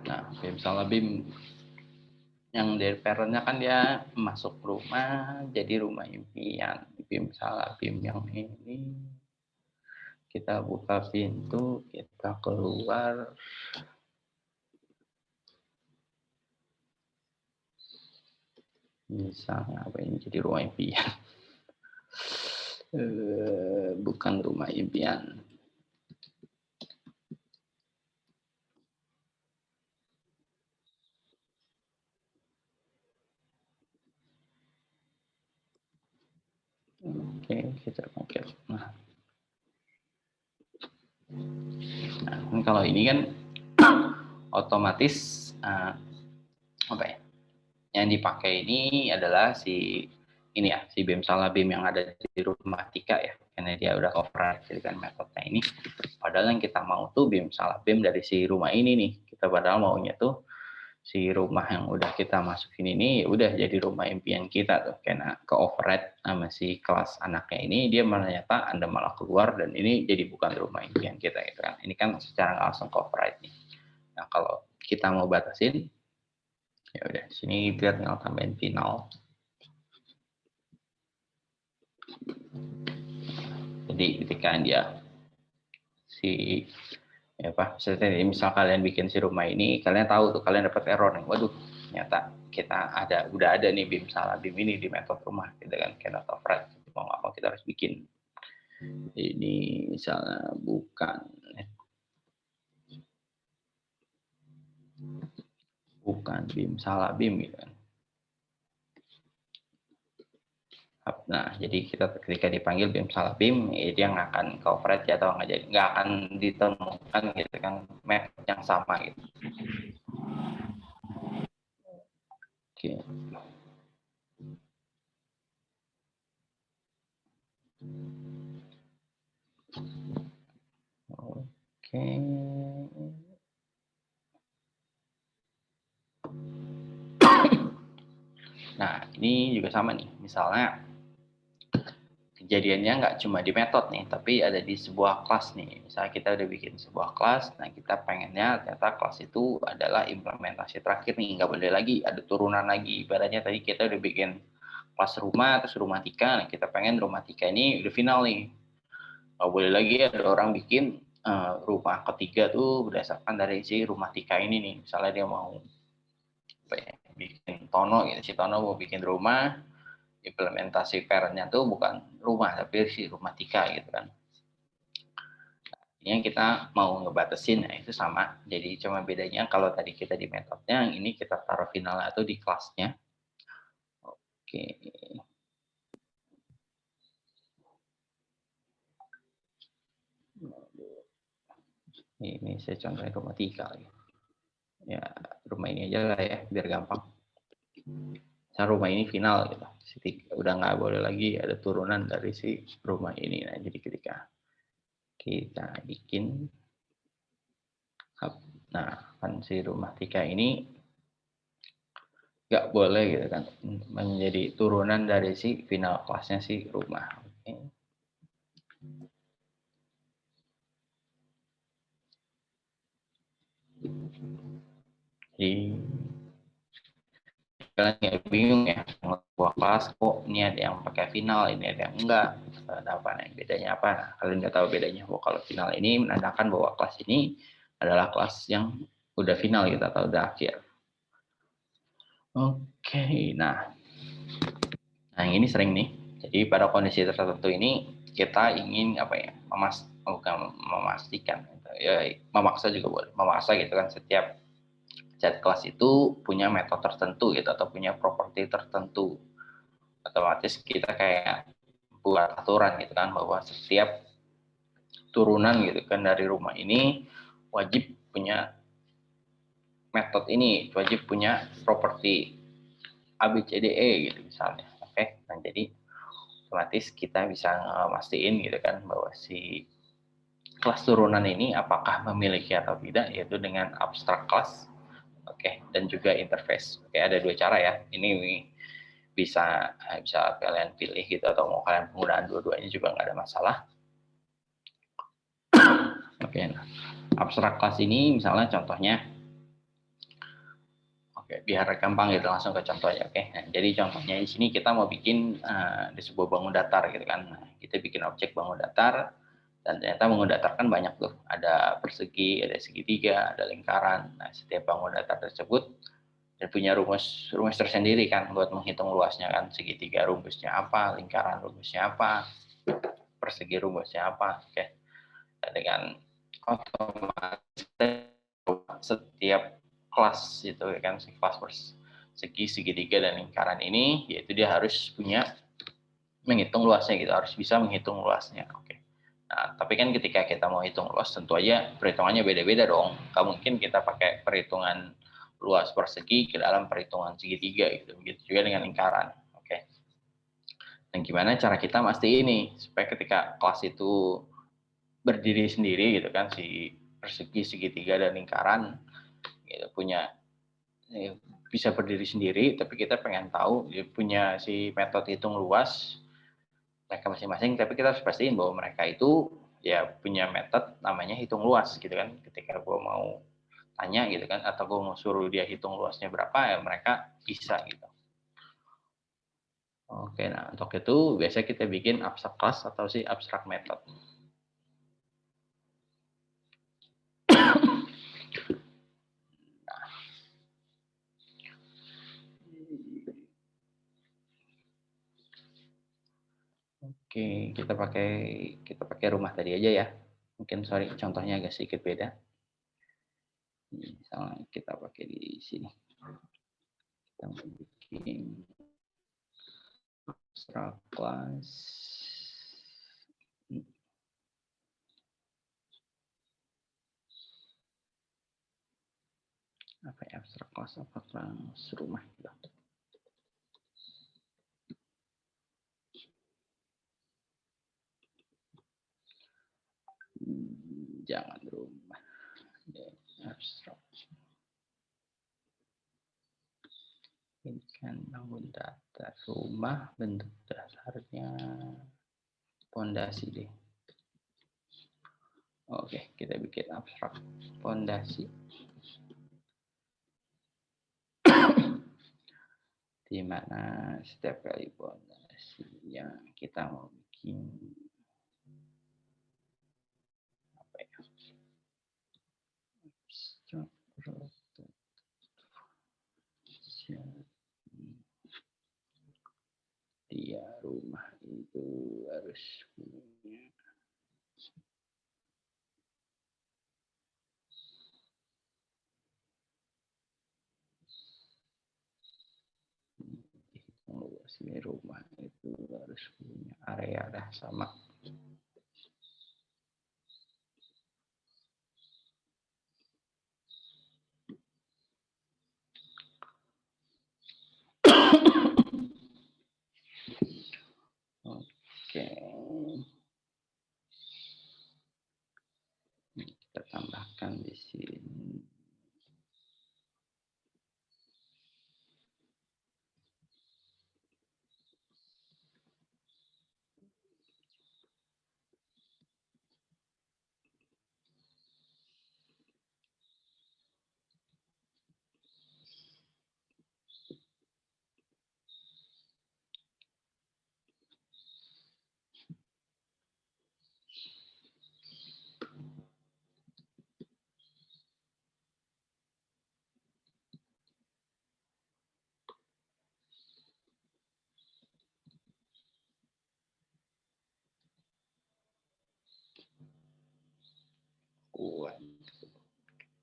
Nah, Bim salah Bim. Yang dari parentnya kan dia masuk rumah, jadi rumah impian. Bim salah Bim yang ini. Kita buka pintu, kita keluar. Misalnya apa ini jadi rumah impian? Bukan rumah impian. Oke, kita pakai. Nah, kalau ini kan otomatis apa ya? Yang dipakai ini adalah si ini ya, si Bim salah Bim yang ada di rumah Tika ya, karena dia udah cover dengan metodenya ini. Padahal yang kita mau tuh Bim salah Bim dari si rumah ini nih. Kita padahal maunya tuh si rumah yang udah kita masukin ini udah jadi rumah impian kita tuh, karena ke override sama si kelas anaknya ini, dia ternyata Anda malah keluar dan ini jadi bukan rumah impian kita gitu kan. Ini kan secara nggak langsung ke override nih. Nah, kalau kita mau batasin, ya udah sini biar tinggal tambahin final. Jadi ketika dia si ya Pak, misal kalian bikin si rumah ini, kalian tahu tuh kalian dapat error nih. Waduh, ternyata kita udah ada nih Bim salah Bim ini di metode rumah, gitu kan, cannot override. Mau nggak mau kita harus bikin. Ini misalnya bukan Bim salah Bim gitu kan. Nah, jadi kita ketika dipanggil Bim salah Bim, dia nggak akan ke override atau nggak akan ditemukan gitu kan metode yang sama gitu. Oke. Oke. Nah, ini juga sama nih. Misalnya kejadiannya nggak cuma di metode nih, tapi ada di sebuah kelas nih. Misalnya kita udah bikin sebuah kelas, nah kita pengennya ternyata kelas itu adalah implementasi terakhir nih, nggak boleh lagi ada turunan lagi. Ibaratnya tadi kita udah bikin kelas rumah, terus rumah Tika, nah kita pengen rumah Tika ini udah final nih. Nggak boleh lagi ada orang bikin rumah ketiga tuh berdasarkan dari si rumah Tika ini nih. Misalnya dia mau bikin Tono gitu, si Tono mau bikin rumah, implementasi parentnya tuh bukan rumah tapi si rumah Tika gitu kan. Ini yang kita mau ngebatasin, ya itu sama. Jadi cuma bedanya kalau tadi kita di metodenya, yang ini kita taruh finalnya atau di kelasnya. Oke. Ini saya contohin rumah Tika lagi. Ya rumah ini aja lah ya biar gampang. Nah, rumah ini final gitu. Udah nggak boleh lagi ada turunan dari si rumah ini. Nah, jadi ketika kita bikin, nah kan si rumah Tika ini nggak boleh gitu kan menjadi turunan dari si final kelasnya si rumah. Oke. Jadi kalian nggak bingung ya, sebuah kelas kok ini ada yang pakai final, ini ada yang enggak, ada apa nih bedanya apa? Nah, kalian nggak tahu bedanya. Kalau final ini menandakan bahwa kelas ini adalah kelas yang udah final gitu atau udah akhir. Oke, nah yang ini sering nih. Jadi pada kondisi tertentu ini kita ingin apa ya, bukan memastikan, ya memaksa juga boleh, memaksa gitu kan setiap chat kelas itu punya metode tertentu gitu atau punya properti tertentu. Otomatis kita kayak buat aturan gitu kan bahwa setiap turunan gitu kan dari rumah ini wajib punya metode ini, wajib punya properti ABCDE gitu misalnya. Oke. Nah, jadi otomatis kita bisa mastiin gitu kan bahwa si kelas turunan ini apakah memiliki atau tidak, yaitu dengan abstract class, oke, dan juga interface. Oke, ada dua cara ya. Ini bisa kalian pilih gitu, atau mau kalian penggunaan dua-duanya juga nggak ada masalah. Oke, nah, abstract class ini misalnya contohnya, oke, biar gampang gitu langsung ke contohnya. Oke, nah, jadi contohnya di sini kita mau bikin di sebuah bangun datar gitu kan. Nah, kita bikin objek bangun datar. Dan ternyata bangun datar kan banyak tuh, ada persegi, ada segitiga, ada lingkaran. Nah, setiap bangun datar tersebut dan punya rumus tersendiri kan buat menghitung luasnya kan. Segitiga rumusnya apa, lingkaran rumusnya apa, persegi rumusnya apa. Oke. Dan dengan otomatis setiap kelas itu kan, kelas persegi, segitiga, dan lingkaran ini, yaitu dia harus punya menghitung luasnya gitu, harus bisa menghitung luasnya. Oke. Nah, tapi kan ketika kita mau hitung luas, tentu aja perhitungannya beda-beda dong. Nggak mungkin kita pakai perhitungan luas persegi ke dalam perhitungan segitiga gitu. Begitu juga dengan lingkaran. Oke. Dan gimana cara kita mesti ini supaya ketika kelas itu berdiri sendiri gitu kan, si persegi, segitiga, dan lingkaran gitu, punya bisa berdiri sendiri, tapi kita pengen tahu dia punya si metode hitung luas mereka masing-masing, tapi kita harus pastiin bahwa mereka itu ya punya metode namanya hitung luas gitu kan. Ketika gue mau tanya gitu kan, atau gue mau suruh dia hitung luasnya berapa, ya mereka bisa gitu. Oke, nah untuk itu biasanya kita bikin abstract class atau si abstract method. Oke, kita pakai rumah tadi aja ya. Mungkin sorry contohnya agak sedikit beda. Misalnya kita pakai di sini. Kita bikin abstract class. Apa ya, abstract class apa kelas rumah gitu. Jangan rumah. Abstract. Ini kan bangun datar rumah, bentuk dasarnya pondasi deh. Oke, kita bikin abstrak pondasi. Di mana setiap kali pondasi yang kita mau bikin apa ya? Dia rumah itu harus punya luas, rumah itu harus punya area dah sama. Oke. Kita tambahkan di sini.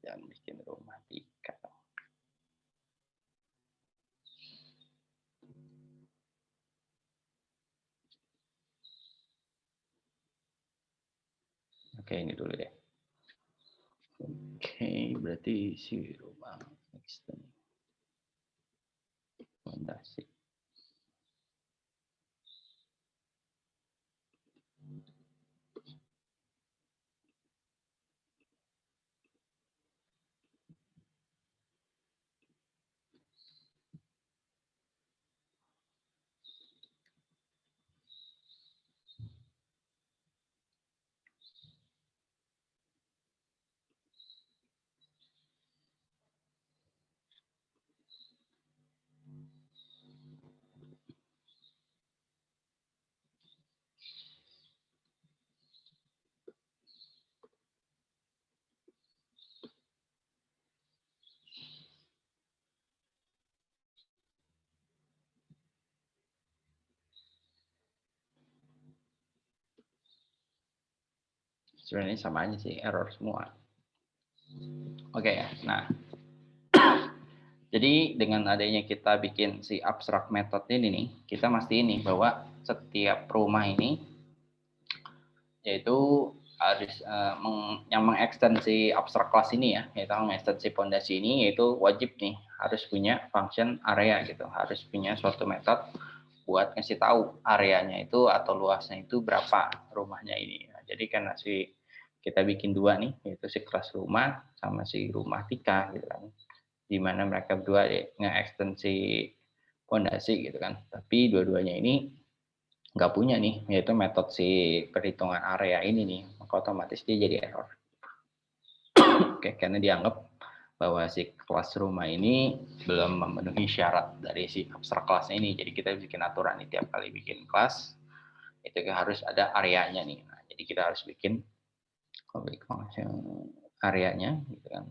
Jangan bikin rumah tika. Oke, ini dulu deh. Oke, berarti si rumah extend fondasi. Sebenarnya sama aja sih, error semua. Oke ya, nah. Jadi dengan adanya kita bikin si abstract method ini nih, kita mastiin nih bahwa setiap rumah ini yaitu harus yang mengekstensi abstract class ini ya, yaitu mengekstensi fondasi ini, yaitu wajib nih harus punya function area gitu, harus punya suatu metode buat ngasih tahu areanya itu atau luasnya itu berapa rumahnya ini. Nah, jadi karena kita bikin dua nih, yaitu si kelas rumah sama si rumah tika gitu kan, di mana mereka berdua nge-ekstensi fondasi gitu kan, tapi dua-duanya ini nggak punya nih, yaitu metode si perhitungan area ini nih, maka otomatis dia jadi error. Oke, karena dianggap bahwa si kelas rumah ini belum memenuhi syarat dari si abstrak kelasnya ini. Jadi kita bikin aturan nih, tiap kali bikin kelas itu harus ada areanya nih. Nah, jadi kita harus bikin public function areanya gitu kan.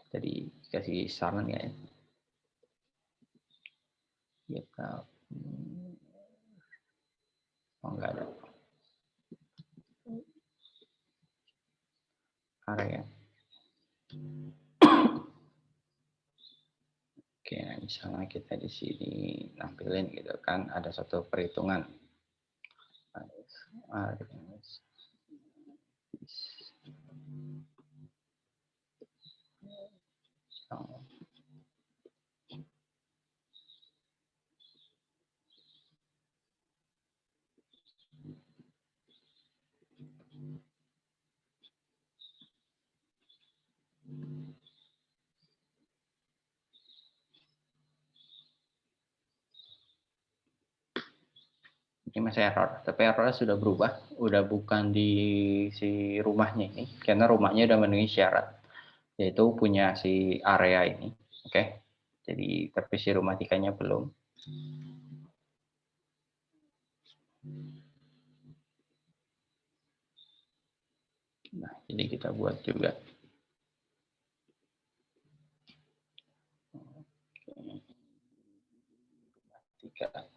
Jadi kasih saran ya. Kita enggak ada area. Oke, nah misalnya kita di sini nampilin gitu kan, ada satu perhitungan. Ini masih error, tapi errornya sudah berubah, udah bukan di si rumahnya ini, karena rumahnya udah memenuhi syarat, yaitu punya si area ini, oke? Jadi tapi si rumah tikanya belum. Nah, jadi kita buat juga.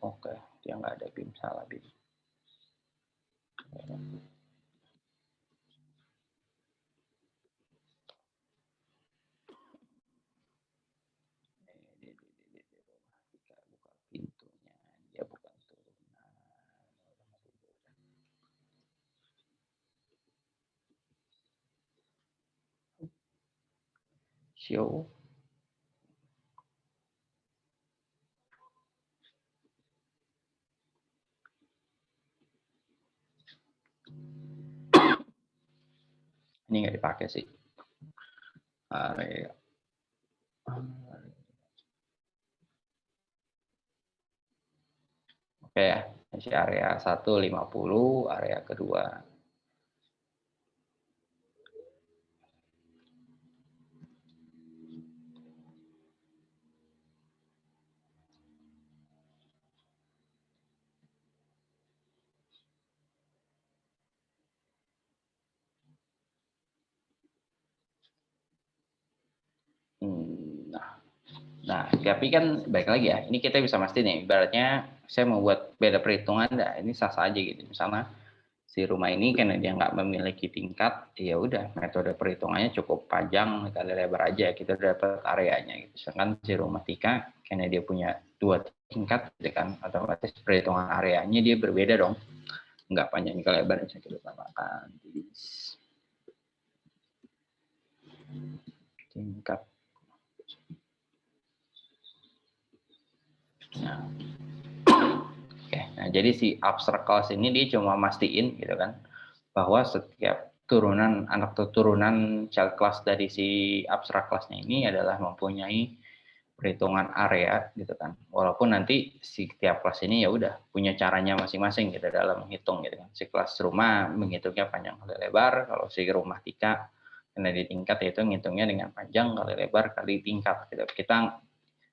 Oke, dia nggak ada BIM, salah BIM. Buka pintunya, dia bukan turunan. Show. Ini nggak dipakai sih. Area. Oke ya, masih area 1 50, area kedua. Nah, tapi kan baik lagi ya, ini kita bisa pasti nih, ibaratnya saya mau buat beda perhitungan, nah ini sah-sah aja gitu. Misalnya si rumah ini karena dia nggak memiliki tingkat, ya udah metode perhitungannya cukup panjang kali lebar aja, kita udah dapat areanya gitu. Sedangkan si rumah tika karena dia punya 2 tingkat gitu kan, otomatis perhitungan areanya dia berbeda dong, nggak panjang kali lebar. Bisa kita tambahkan tingkat. Nah. Oke, nah jadi si abstract class ini dia cuma mastiin gitu kan, bahwa setiap turunan anak turunan child class dari si abstract class-nya ini adalah mempunyai perhitungan area gitu kan. Walaupun nanti si tiap kelas ini ya udah punya caranya masing-masing gitu dalam menghitung gitu kan. Si kelas rumah menghitungnya panjang kali lebar, kalau si rumah tika karena di tingkat yaitu ngitungnya dengan panjang kali lebar kali tingkat gitu. Kita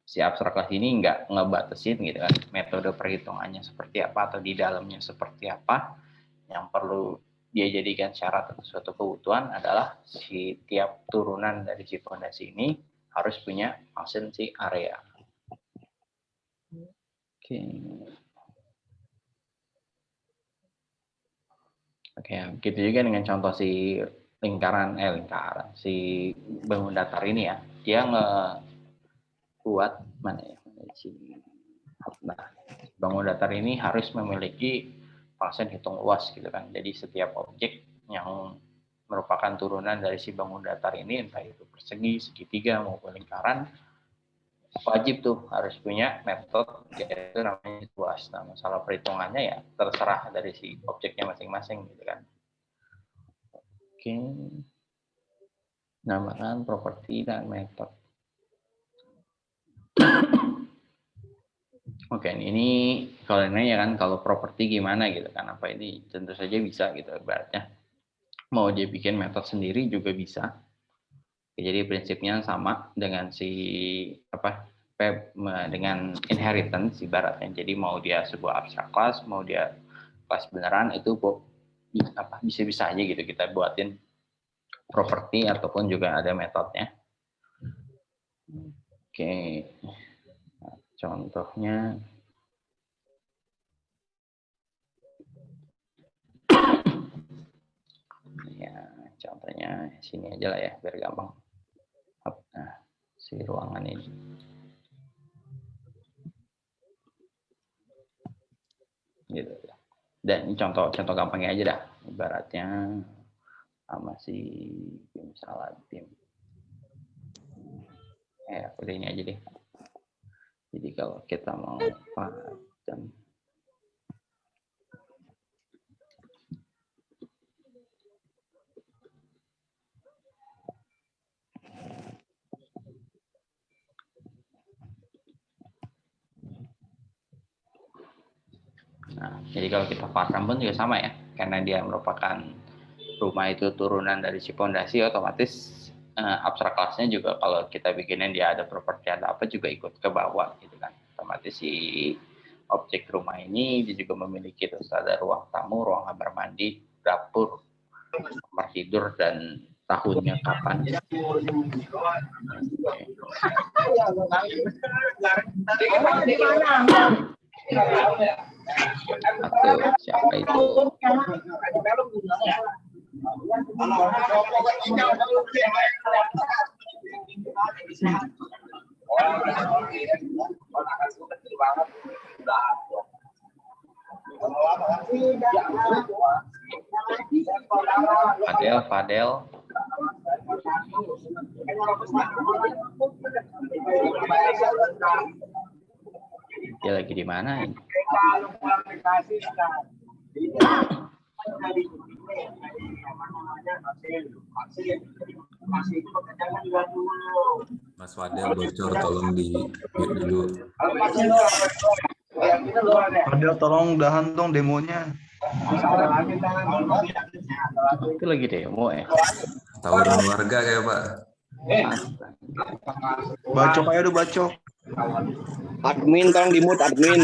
si abstrak kelas ini nggak ngebatasin gitu kan metode perhitungannya seperti apa atau di dalamnya seperti apa. Yang perlu dia jadikan syarat atau suatu kebutuhan adalah si tiap turunan dari si fondasi ini harus punya function si area. Oke. Oke, begitu juga dengan contoh si lingkaran, si bangun datar ini ya. Dia ngebuat mana ya? Nah, bangun datar ini harus memiliki fungsi hitung luas gitu kan. Jadi setiap objek yang merupakan turunan dari si bangun datar ini, entah itu persegi, segitiga maupun lingkaran, wajib tuh harus punya metode yaitu namanya luas. Nah, masalah perhitungannya ya terserah dari si objeknya masing-masing gitu kan. Oke, namakan properti dan metode. Oke, ini kalau ini ya kan kalau properti gimana gitu kan, apa ini tentu saja bisa gitu ibaratnya. Mau dia bikin metode sendiri juga bisa. Jadi prinsipnya sama dengan dengan inheritance ibaratnya. Jadi mau dia sebuah abstrak class, mau dia kelas beneran itu bisa-bisa aja gitu kita buatin properti ataupun juga ada metodenya. Oke. Nah, contohnya ya, contohnya sini aja lah ya biar gampang. Nah, si ruangan ini. Gitu. Dan ini contoh gampangnya aja dah. Ibaratnya sama si misalnya tim. Udah ini aja deh. Jadi kalau kita mau pajam Nah, jadi kalau kita paham pun juga sama ya, karena dia merupakan rumah itu turunan dari si fondasi, otomatis abstrak kelasnya juga kalau kita bikinin dia ada properti ada apa juga ikut ke bawah gitu kan. Otomatis si objek rumah ini dia juga memiliki terus ada ruang tamu, ruang kamar mandi, dapur, kamar tidur dan tahunnya kapan. Atau siapa itu? Fadel. Dia lagi di mana ini?
Mas Fadel bocor, tolong di mute dulu.
Fadel tolong udahan dong demonya.
Itu lagi demo ya?
Tawuran warga kayak Pak.
Bacok aja udah bacok.
Admin tolong di mute admin.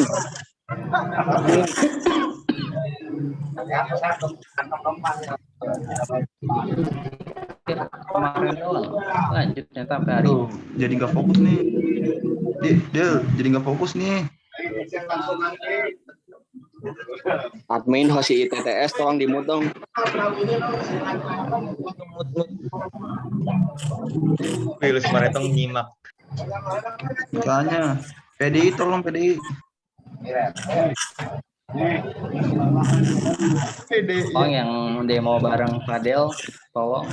Kemarin doang. Lanjut ternyata sampai hari.
Jadi nggak fokus nih. Dia jadi nggak fokus nih.
Admin hosi ITTS tolong di mute dong.
Wilus Maretong nyimak.
Makanya PDI tolong PDI.
Tolong yang demo bareng Fadel, tolong.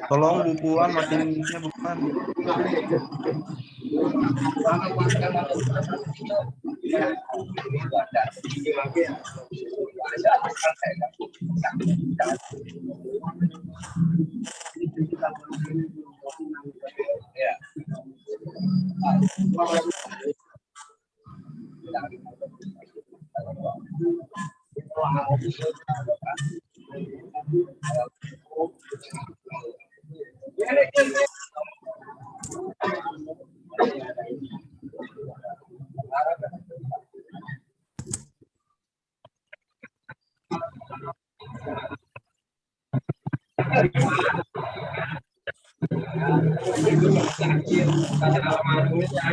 Tolong bukuan matiin mic-nya bukan.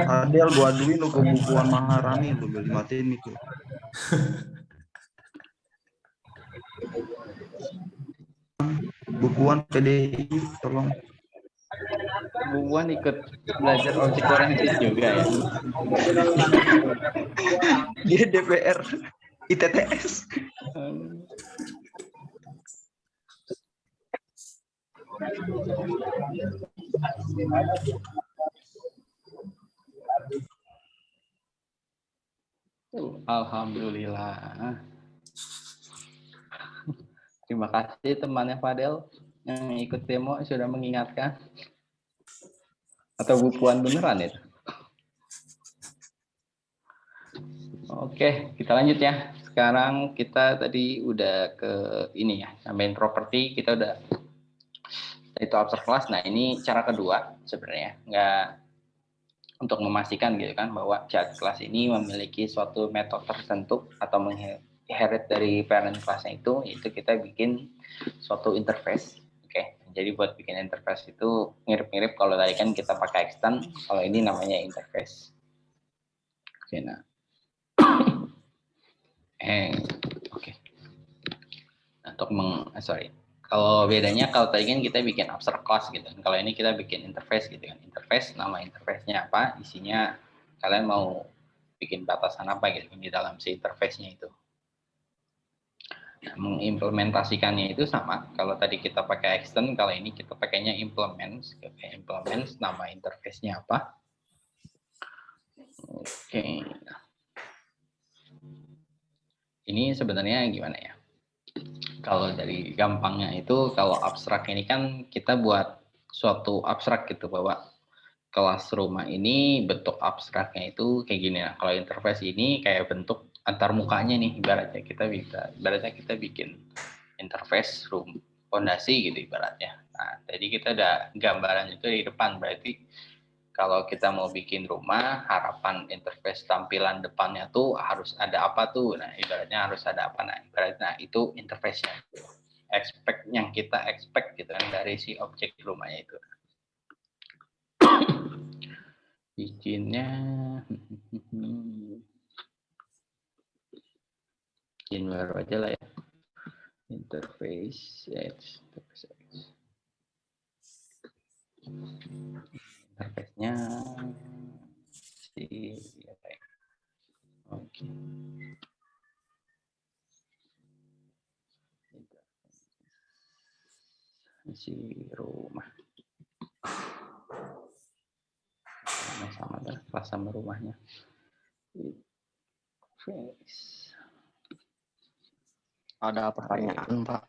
Adel gua aduin lu ke bukuan Maharani lu beli matiin itu. Bukuan PDI tolong.
Buan ikut belajar objek oriented juga ya.
Dia DPR ITTS.
Alhamdulillah. Terima kasih temannya Fadel yang ikut demo sudah mengingatkan. Atau bukuan beneran itu? Oke, kita lanjut ya. Sekarang kita tadi udah ke ini ya, main property kita udah itu abstrak kelas. Nah ini cara kedua sebenarnya, nggak untuk memastikan gitu kan bahwa child kelas ini memiliki suatu metode tertentu atau inherit dari parent kelasnya itu kita bikin suatu interface. Oke, jadi buat bikin interface itu mirip-mirip kalau tadi kan kita pakai extend, kalau ini namanya interface. Oke, nah. Oke. Untuk kalau bedanya kalau tadi kan kita bikin abstract class gitu. Kalau ini kita bikin interface gitu kan. Interface, nama interface-nya apa, isinya kalian mau bikin batasan apa gitu di dalam si interface-nya itu. Nah, mengimplementasikannya itu sama. Kalau tadi kita pakai extend, kalau ini kita pakainya implements. Implements, nama interface-nya apa. Oke. Ini sebenarnya gimana ya? Kalau dari gampangnya itu, kalau abstrak ini kan kita buat suatu abstrak gitu, bahwa kelas rumah ini bentuk abstraknya itu kayak gini. Nah, kalau interface ini kayak bentuk antar mukanya nih, ibaratnya kita bikin interface room fondasi gitu ibaratnya. Nah, jadi kita ada gambaran itu di depan, berarti kalau kita mau bikin rumah, harapan interface tampilan depannya tuh harus ada apa tuh. Nah, ibaratnya harus ada apa. Nah, ibaratnya itu interface-nya. Expect yang kita expect gitu kan dari si objek rumahnya itu. Bikinnya bikin baru aja lah ya. Interface interface-nya si oke. Si rumah sama lah kelas sama rumahnya.
Ada pertanyaan, Pak.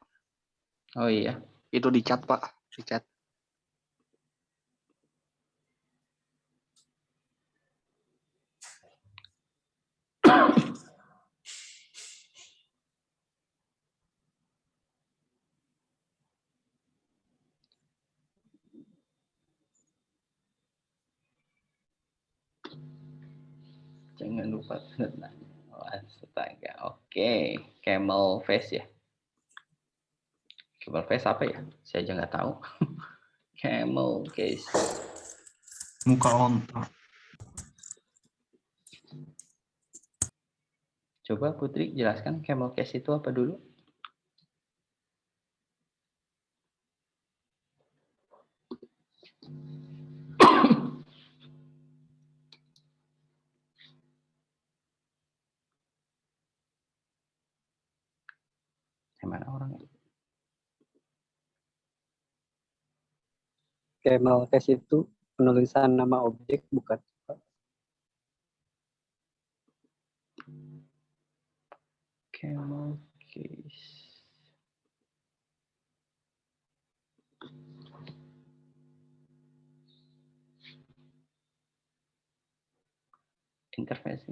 Oh iya,
Itu di chat, Pak. Di chat.
jangan lupa tenang. Astaga, oke. Camel face ya. Camel face apa ya? Saya aja nggak tahu. Camel face.
Muka onta.
Coba Putri jelaskan camel case itu apa dulu? Gimana orangnya?
Camel case itu penulisan nama objek bukan.
Camel case. Interface.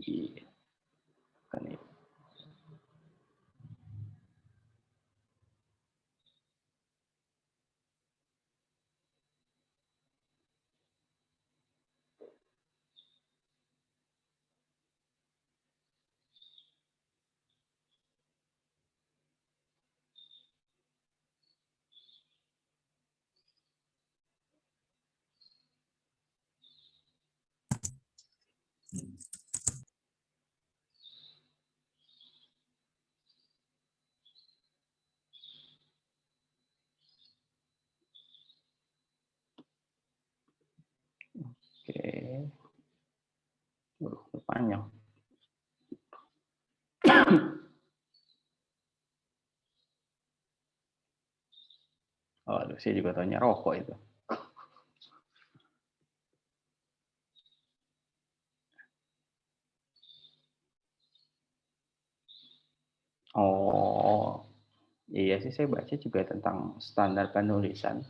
Iya. Kan itu. Oke. Panjang. Oh, aduh, saya juga tanya rokok itu. Oh, iya sih saya baca juga tentang standar penulisan.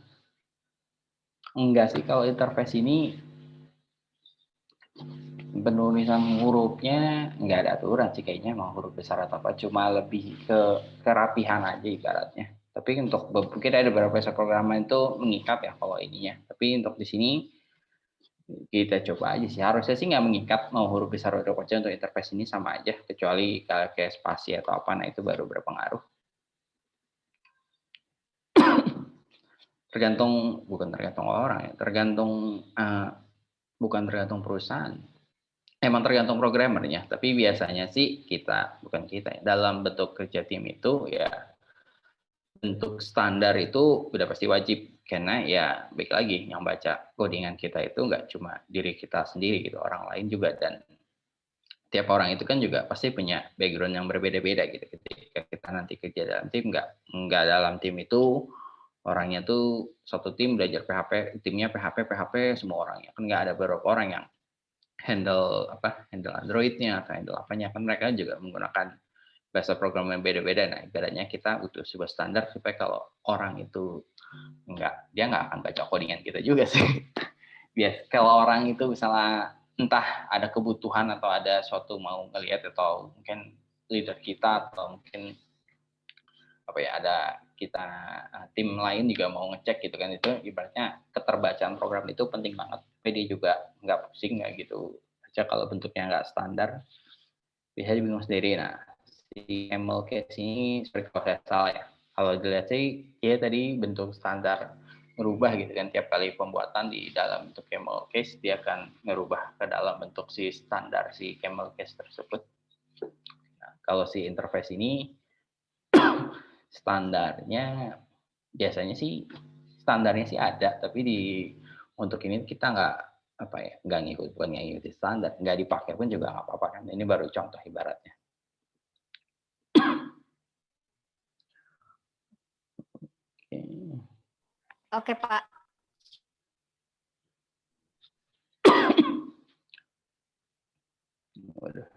Enggak sih, kalau interface ini penulisan hurufnya nggak ada aturan sih kayaknya mau huruf besar atau apa, cuma lebih ke kerapihan aja ibaratnya. Tapi untuk mungkin ada beberapa pemrograman itu mengikat ya kalau ininya. Tapi untuk di sini kita coba aja sih. Harusnya sih nggak mengikat mau huruf besar atau kecil untuk interface ini sama aja, kecuali kalau kayak spasi atau apa, nah itu baru berpengaruh. Bukan tergantung orang ya, bukan tergantung perusahaan. Emang tergantung programmernya, tapi biasanya sih bukan kita ya, dalam bentuk kerja tim itu ya bentuk standar itu udah pasti wajib, karena ya baik lagi yang baca codingan kita itu nggak cuma diri kita sendiri gitu, orang lain juga, dan tiap orang itu kan juga pasti punya background yang berbeda-beda gitu. Ketika kita nanti kerja dalam tim, nggak dalam tim itu orangnya tuh satu tim belajar PHP, timnya PHP semua orangnya, kan nggak ada beberapa orang yang handle Android-nya atau handle apanya, kan mereka juga menggunakan bahasa program yang beda-beda. Nah, ibaratnya kita butuh sebuah standar supaya kalau orang itu dia nggak akan baca codingan kita juga sih. Bias kalau orang itu misalnya entah ada kebutuhan atau ada suatu mau ngelihat, atau mungkin leader kita atau mungkin ada kita tim lain juga mau ngecek gitu kan, itu ibaratnya keterbacaan program itu penting banget. Tapi dia juga nggak pusing nggak gitu aja kalau bentuknya nggak standar, bisa bingung sendiri. Nah, si camel case ini seperti kalau saya salah ya, kalau dilihat sih dia tadi bentuk standar ngerubah gitu kan, tiap kali pembuatan di dalam bentuk camel case dia akan ngerubah ke dalam bentuk si standar si camel case tersebut. Nah, kalau si interface ini standarnya biasanya sih ada, tapi untuk ini kita nggak ngikutin standar, nggak dipakai pun juga nggak apa-apa kan. Ini baru contoh ibaratnya.
Oke, Pak.
Waduh,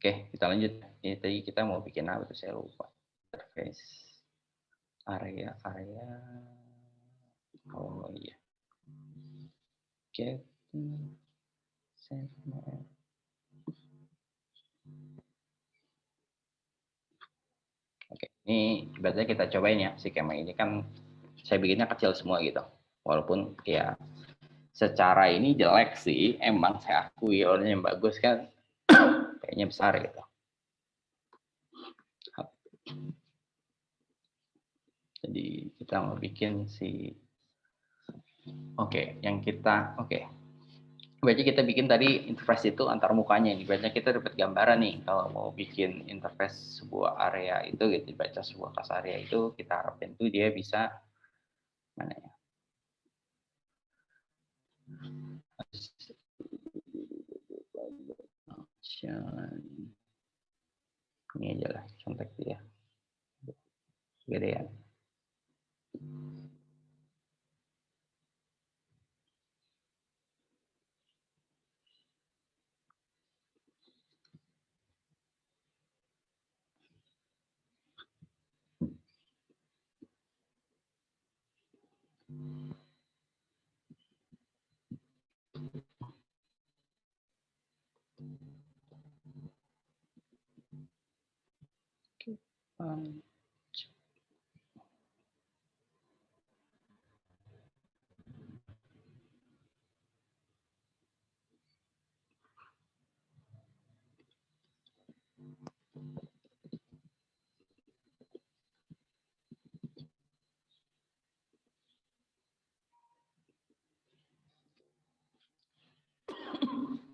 Oke, kita lanjut. Ini tadi kita mau bikin apa tuh, saya lupa. Interface area. Oh iya. Get segment. Oke, ini ibaratnya kita cobain ya, si skema ini kan saya bikinnya kecil semua gitu. Walaupun ya secara ini jelek sih, emang saya akui orangnya yang bagus kan kayaknya besar gitu. Jadi kita mau bikin Berarti kita bikin tadi interface itu antar mukanya ini. Berarti kita dapat gambaran nih kalau mau bikin interface sebuah area itu gitu, baca sebuah kelas area itu kita harapin tuh dia bisa mana ya? Ini aja lah contek dia. Gedean.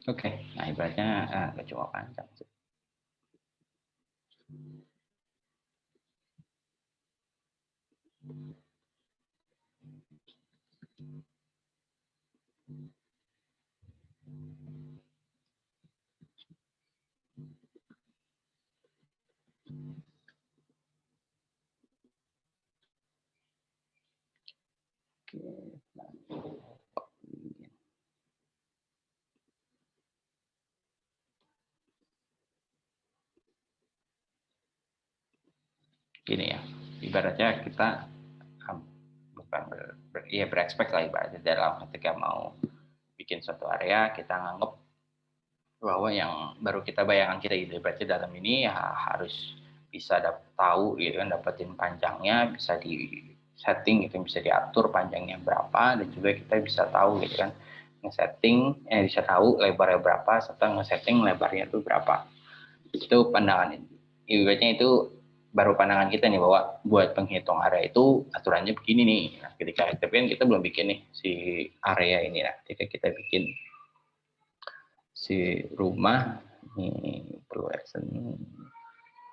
Oke, nah ibaratnya nggak cuma panjang sih. Oke, nah. Gini ya, ibaratnya kita bukan berekspekt lah ibaratnya dalam ketika mau bikin suatu area kita nganggep bahwa yang baru kita bayangkan kita gitu berarti dalam ini ya harus bisa tahu gitu kan, dapetin panjangnya, bisa di setting gitu, bisa diatur panjangnya berapa, dan juga kita bisa tahu gitu kan nge-setting, bisa tahu lebarnya berapa serta nge-setting lebarnya itu berapa. Itu pandangan ibaratnya itu baru pandangan kita nih bahwa buat penghitung area itu aturannya begini nih. Nah, ketika kita belum bikin nih si area ini, nah ketika kita bikin si rumah ini perlu action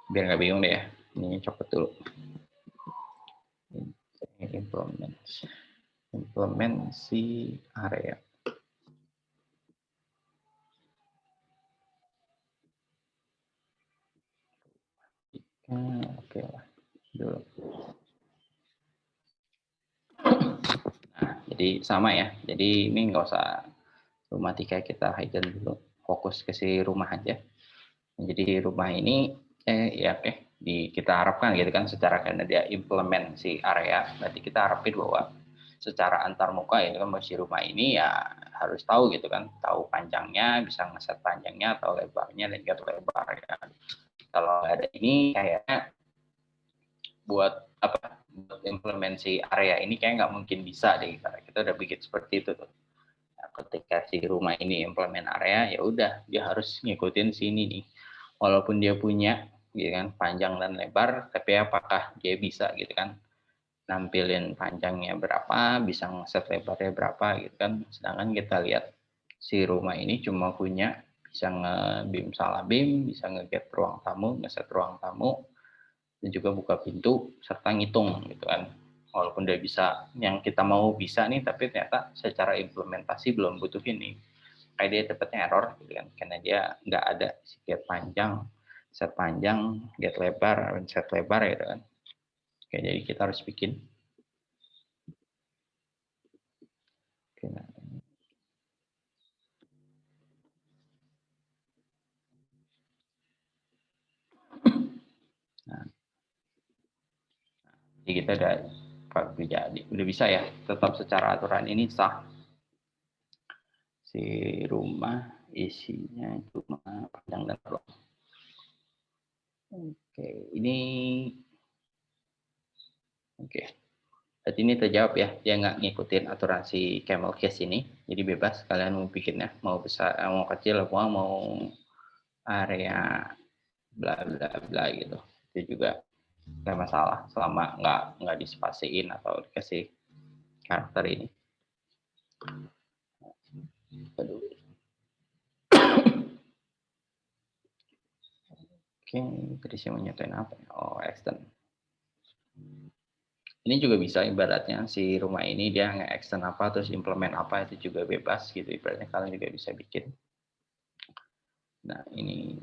biar nggak bingung deh ya. Ini copot dulu. Implement si area. Oke lah dulu. Nah, jadi sama ya. Jadi ini nggak usah rumah 3 kita hidden dulu, fokus ke si rumah aja. Jadi rumah ini ya oke, kita harapkan gitu kan secara karena dia implement si area, berarti kita harapin bahwa secara antar muka ya kan si rumah ini ya harus tahu gitu kan, tahu panjangnya, bisa ngeset panjangnya atau lebarnya dan juga lebarnya. Kalau ada ini kayaknya buat apa? Buat implementasi area ini kayak nggak mungkin bisa deh, karena kita udah bikin seperti itu tuh. Nah, ketika si rumah ini implement area ya udah dia harus ngikutin sini nih. Walaupun dia punya gitu kan panjang dan lebar, tapi apakah dia bisa gitu kan nampilin panjangnya berapa, bisa ngeset lebarnya berapa gitu kan. Sedangkan kita lihat si rumah ini cuma punya bisa nge-beam salah beam, bisa nge-get ruang tamu, ngeset ruang tamu, dan juga buka pintu serta ngitung gitu kan. Walaupun dia bisa yang kita mau bisa nih, tapi ternyata secara implementasi belum butuhin nih. Kayak dia dapetnya error gitu kan, karena dia nggak ada si get panjang, set panjang, get lebar, set lebar gitu kan. Oke, jadi kita harus bikin. Oke, nah. Nah, jadi kita udah bisa ya, tetap secara aturan ini sah. Si rumah isinya cuma panjang dan luas. Oke, ini oke. Berarti ini terjawab ya, dia nggak ngikutin aturan si camel case ini, jadi bebas kalian mau bikinnya, mau besar, mau kecil, mau area bla bla bla gitu, itu juga nggak masalah selama nggak dispasiin atau dikasih karakter ini. Aduh. Oke, tadi saya mau nyetain apa? Oh, extend. Ini juga bisa ibaratnya si rumah ini dia nge-extend apa terus implement apa itu juga bebas gitu, ibaratnya kalian juga bisa bikin. Nah, ini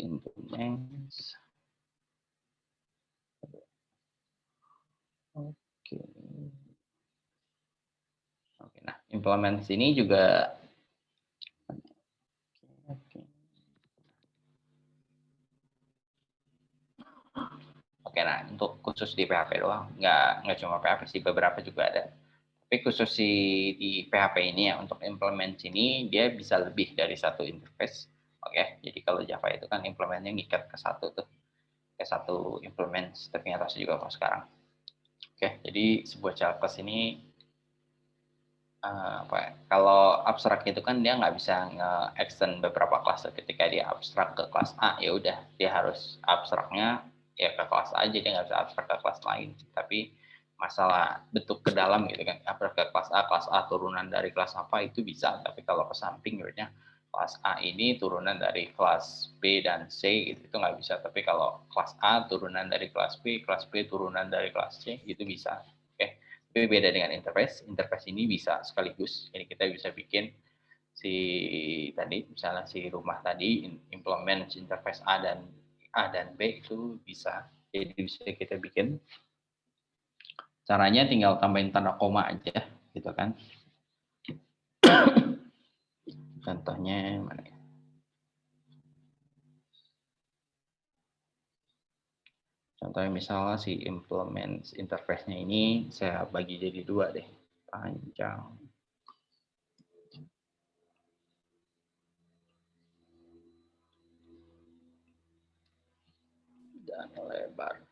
implement. Oke. Oke, nah implement sini juga Oke, nah untuk khusus di PHP doang, nggak cuma PHP sih, beberapa juga ada. Tapi khusus di PHP ini ya, untuk implement ini dia bisa lebih dari satu interface. Oke, jadi kalau Java itu kan implementnya ngikat ke satu tuh, ke satu implement, ternyata juga kalau sekarang. Oke, jadi sebuah child class ini apa ya, kalau abstrak itu kan dia nggak bisa nge-extend beberapa kelas. Ketika dia abstrak ke kelas A, ya udah dia harus abstraknya ya ke kelas A aja, dia nggak bisa abstrak ke kelas lain. Tapi masalah bentuk ke dalam gitu kan, abstrak ke kelas A turunan dari kelas apa itu bisa, tapi kalau ke samping ibaratnya kelas A ini turunan dari kelas B dan C gitu, itu nggak bisa. Tapi kalau kelas A turunan dari kelas B turunan dari kelas C, itu bisa. Oke. Tapi beda dengan interface ini bisa sekaligus. Jadi kita bisa bikin misalnya si rumah tadi implement interface A dan B itu bisa. Jadi bisa kita bikin. Caranya tinggal tambahin tanda koma aja, gitu kan. Contohnya mana ya? Contohnya misalnya si implement interface-nya ini saya bagi jadi 2 deh. Panjang dan lebar.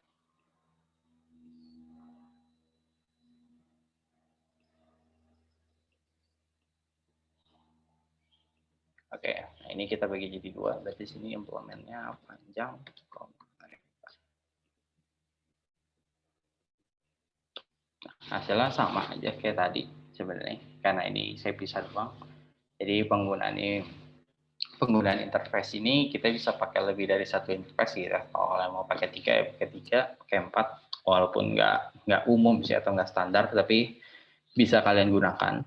Oke, nah ini kita bagi jadi 2. Berarti sini implementnya panjang. Hasilnya sama aja kayak tadi sebenarnya, karena ini saya pisah doang. Jadi penggunaan interface ini kita bisa pakai lebih dari satu interface gitu. Kalau kalian mau pakai 3 ya pakai 3, pakai 4, walaupun nggak umum sih atau nggak standar, tapi bisa kalian gunakan.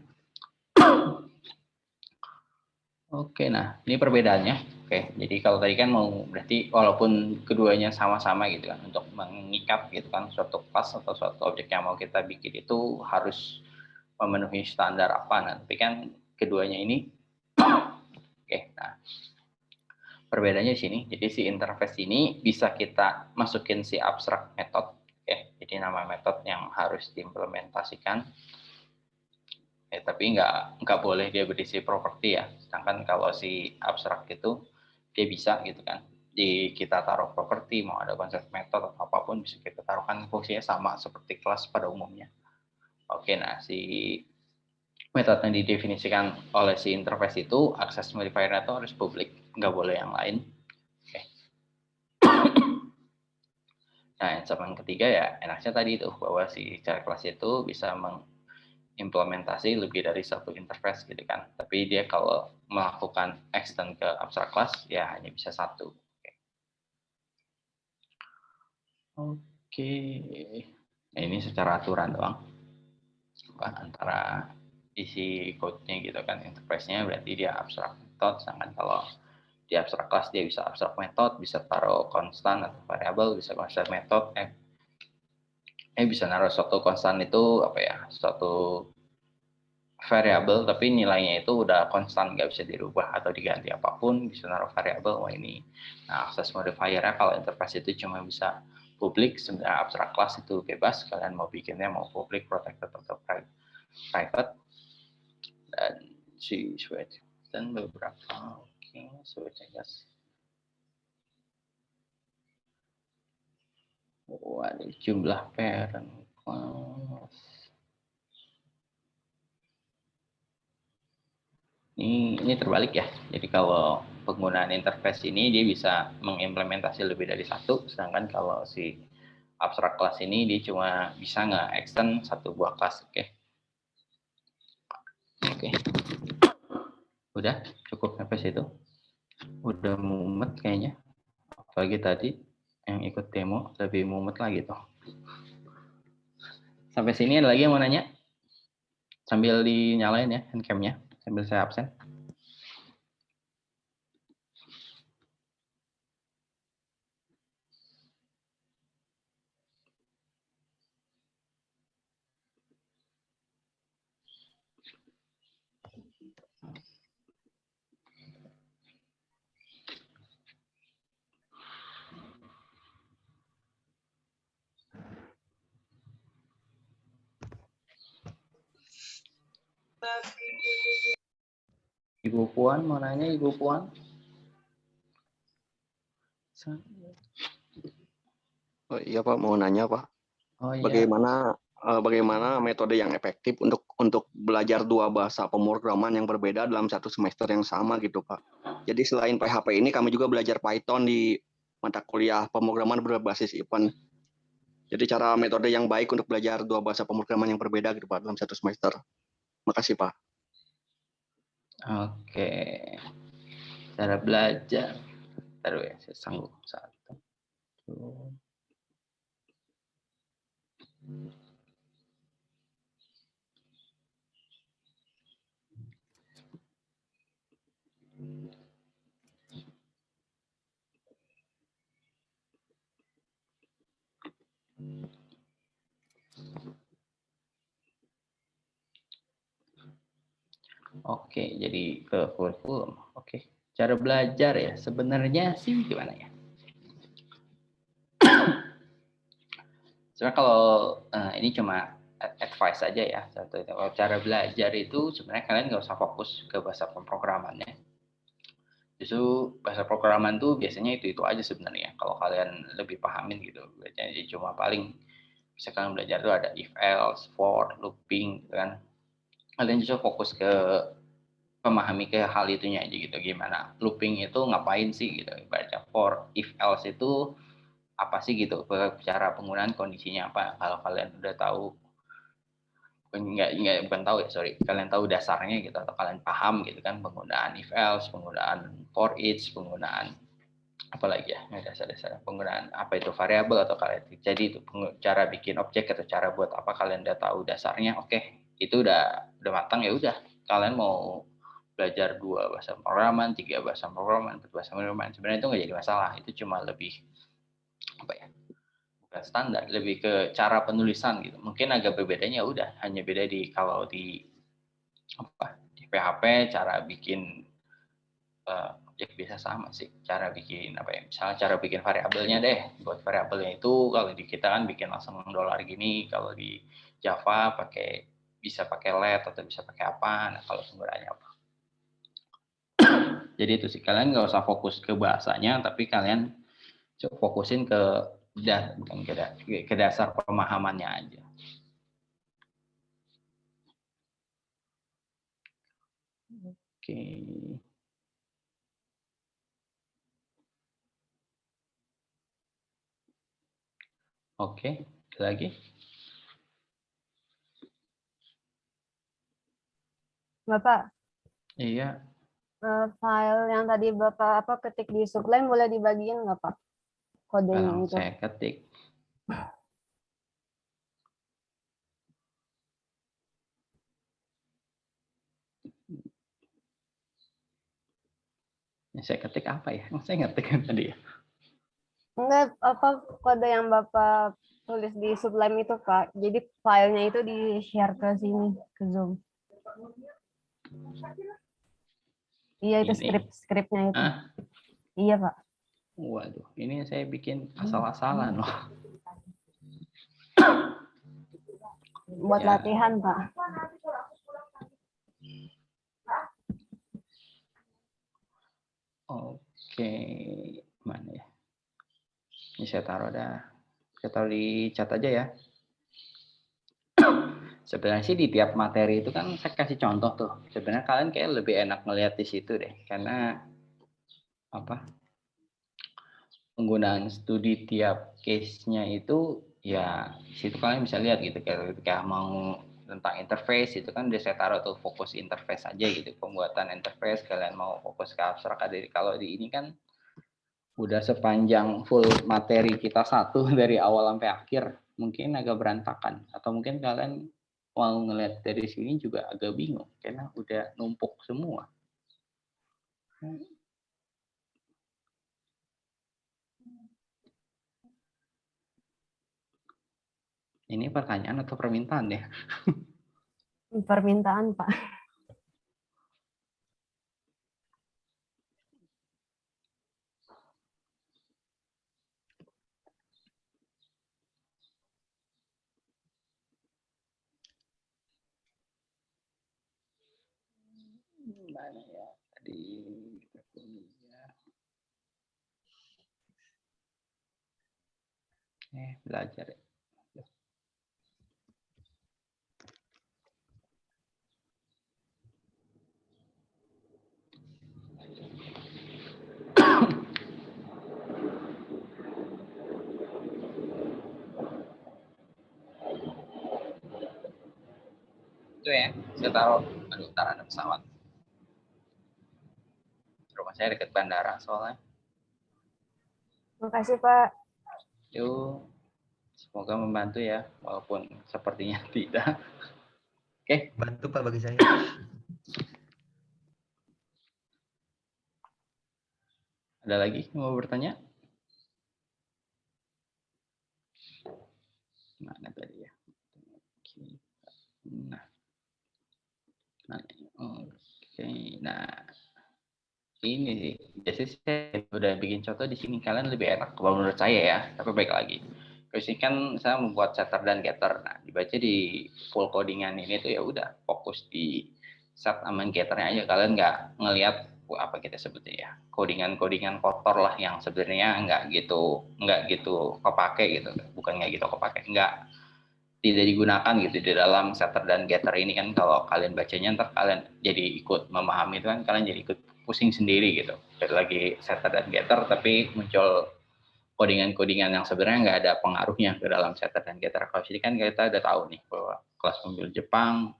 Oke, nah ini perbedaannya. Oke, jadi kalau tadi kan mau berarti walaupun keduanya sama-sama gitu kan, untuk mengikat gitu kan suatu kelas atau suatu objek yang mau kita bikin itu harus memenuhi standar apa. Nah, tapi kan keduanya ini oke, nah perbedaannya di sini. Jadi si interface ini bisa kita masukin si abstract method. Oke, jadi nama metode yang harus diimplementasikan. Tapi nggak boleh dia berisi properti ya. Sedangkan kalau si abstrak itu dia bisa gitu kan. Kita taruh properti, mau ada konsep metode atau apapun bisa kita taruhkan, fungsinya sama seperti kelas pada umumnya. Oke, nah si metode yang didefinisikan oleh si interface itu access modifier itu harus publik, nggak boleh yang lain. Oke. Nah, yang ketiga ya enaknya tadi itu bahwa si child class itu bisa implementasi lebih dari satu interface gitu kan. Tapi dia kalau melakukan extend ke abstract class ya hanya bisa satu. Oke. Nah, ini secara aturan doang. Antara isi code-nya gitu kan, interface-nya berarti dia abstract method, sedangkan kalau di abstract class dia bisa abstract method, bisa taruh konstan atau variabel, bisa constant method, bisa naruh suatu konstan itu apa ya, suatu variabel tapi nilainya itu udah konstan, nggak bisa dirubah atau diganti apapun, bisa naruh variabel. Wah ini, nah access modifier-nya kalau interface itu cuma bisa publik, sebenarnya abstract class itu bebas, kalian mau bikinnya mau public, protected atau private. Dan si switch dan beberapa switch guys. Ada jumlah parent class. Ini terbalik ya. Jadi kalau penggunaan interface ini dia bisa mengimplementasi lebih dari satu, sedangkan kalau si abstract class ini dia cuma bisa nge-extend satu buah kelas. Oke. Udah cukup sampai situ. Udah mumet kayaknya. Apalagi tadi yang ikut demo lebih mumet lagi tuh. Sampai sini ada lagi yang mau nanya? Sambil dinyalain ya handcam-nya, sambil saya absen. Ibu Puan mau nanya, Ibu Puan?
Oh, iya Pak, mau nanya Pak.
Oh iya.
Bagaimana metode yang efektif untuk belajar dua bahasa pemrograman yang berbeda dalam satu semester yang sama gitu Pak. Jadi selain PHP ini kami juga belajar Python di mata kuliah pemrograman berbasis event. Jadi cara metode yang baik untuk belajar dua bahasa pemrograman yang berbeda gitu Pak dalam satu semester. Makasih Pak.
Oke. Cara belajar. Taruh ya, saya sanggup satu. Oke, jadi ke kurikulum. Oke, cara belajar ya. Sebenarnya sih gimana ya? Sebenarnya kalau ini cuma advice aja ya. Kalau cara belajar itu sebenarnya kalian nggak usah fokus ke bahasa pemrogramannya. Justru bahasa programan tuh biasanya itu aja sebenarnya. Kalau kalian lebih pahamin gitu, jadi cuma paling misalkan belajar tuh ada if else, for, looping, gitu kan. Kalian justru fokus ke memahami ke hal itunya aja gitu. Gimana looping itu ngapain sih gitu. Baca for, if else itu apa sih gitu. Cara penggunaan kondisinya apa. Kalau kalian udah tahu, bukan tahu ya, sorry, kalian tahu dasarnya gitu atau kalian paham gitu kan penggunaan if else, penggunaan for each, penggunaan apalagi ya dasar-dasar penggunaan apa itu variabel atau kalian, jadi itu cara bikin objek atau cara buat apa kalian udah tahu dasarnya, oke, itu udah matang, ya udah kalian mau belajar 2 bahasa pemrograman, 3 bahasa pemrograman, 4 bahasa pemrograman, sebenarnya itu nggak jadi masalah, itu cuma lebih apa ya, bukan standar, lebih ke cara penulisan gitu. Mungkin agak berbedanya udah hanya beda di kalau di apa di PHP cara bikin objek biasa sama sih. Cara bikin apa ya? Misalnya cara bikin variabelnya deh. Buat variabelnya itu kalau di kita kan bikin langsung dolar gini, kalau di Java bisa pakai let atau bisa pakai apa. Nah, kalau penggunaannya apa? Jadi itu sih, kalian nggak usah fokus ke bahasanya, tapi kalian fokusin bukan ke dasar pemahamannya aja. Oke. Oke, lagi?
Bapak,
Iya.
file yang tadi Bapak ketik di Sublime boleh dibagiin nggak Pak? Kodenya itu.
Saya ketik. Saya ketik apa ya? Saya ngetik kan tadi ya.
Enggak, kode yang Bapak tulis di Sublime itu Pak. Jadi filenya itu di-share ke sini, ke Zoom. Iya, itu skripnya itu.
Ah?
Iya Pak.
Waduh, ini saya bikin asal-asalan loh.
Buat
Ya.
latihan Pak.
Oke, mana ya? Ini saya taruh di chat aja ya. Sebenarnya sih di tiap materi itu kan saya kasih contoh tuh. Sebenarnya kalian kayak lebih enak melihat di situ deh, karena apa? Penggunaan studi tiap case-nya itu ya di situ kalian bisa lihat gitu, kayak ketika mau tentang interface itu kan udah saya taruh tuh fokus interface aja gitu, pembuatan interface. Kalian mau fokus ke abstrak, kalau di ini kan udah sepanjang full materi kita satu dari awal sampai akhir, mungkin agak berantakan, atau mungkin kalian mau ngeliat dari sini juga agak bingung karena udah numpuk semua. Ini pertanyaan atau permintaan ya?
Permintaan Pak.
Mana ya tadi belajar ya. Itu ya, saya taruh, aduh, ntar ada pesawat. Rumah saya dekat bandara soalnya.
Makasih Pak.
Yuk, semoga membantu ya, walaupun sepertinya tidak. Oke.
Bantu Pak bagi saya.
Ada lagi yang mau bertanya? Mana tadi ya? Oke. Nah. Oke. Nah. Ini sih. Biasanya saya udah bikin contoh di sini. Kalian lebih enak kalau menurut saya ya. Tapi baik lagi. Terus ini kan saya membuat setter dan getter. Nah, dibaca di full codingan ini tuh ya udah fokus di set sama getternya aja. Kalian nggak ngelihat apa kita sebutnya ya, codingan kotor lah yang sebenarnya nggak gitu kepake gitu. Bukan nggak gitu kepake, tidak digunakan gitu di dalam setter dan getter ini kan. Kalau kalian bacanya ntar kalian jadi ikut memahami itu kan, kalian jadi ikut pusing sendiri gitu. Dari lagi setter dan getter tapi muncul codingan yang sebenarnya nggak ada pengaruhnya ke dalam setter dan getter. Kalau sini kan kita udah tahu nih bahwa kelas mobil Jepang,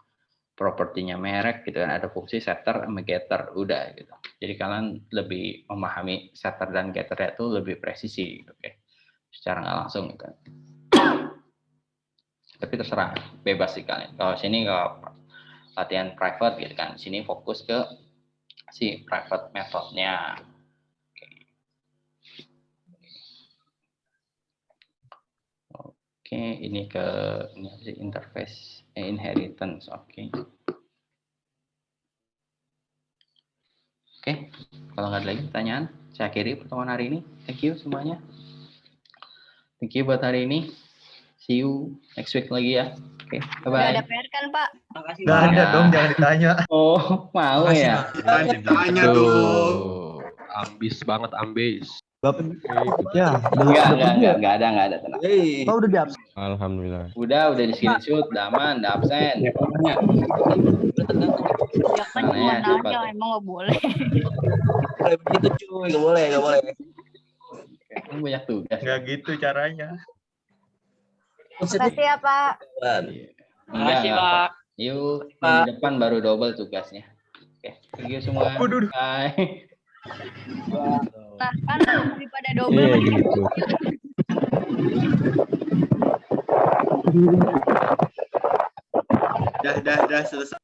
propertinya merek gitu kan, ada fungsi setter sama getter udah gitu. Jadi kalian lebih memahami setter dan getter itu lebih presisi gitu, oke. Secara nggak langsung gitu. Tapi terserah, bebas sih kalian. Kalau sini kalau latihan private gitu kan, sini fokus ke si private methodnya. Oke, ini apa sih, interface inheritance. Oke, kalau nggak ada lagi pertanyaan, saya akhiri pertemuan hari ini. Thank you semuanya. Thank you buat hari ini. See you next week lagi ya. Oke, bye-bye.
Udah ada PR kan Pak?
Nggak ada dong, jangan ditanya.
Oh, mau ya?
Tanya dong.
Ambis banget, ambis.
Ya,
Enggak ada tenang.
Kau udah diabsen.
Alhamdulillah.
Udah di screenshot, udah aman, udah absen. Pokoknya.
Ya kan cuma nanya, emang nggak boleh.
Begitu cuy, nggak boleh.
Kamu banyak tugas.
Nggak gitu caranya.
Makasih ya Pak.
Makasih Pak. Yuk, minggu depan baru double tugasnya. Oke, thank you semua. Bye.
Nah kan daripada double
gitu.
Dah selesai.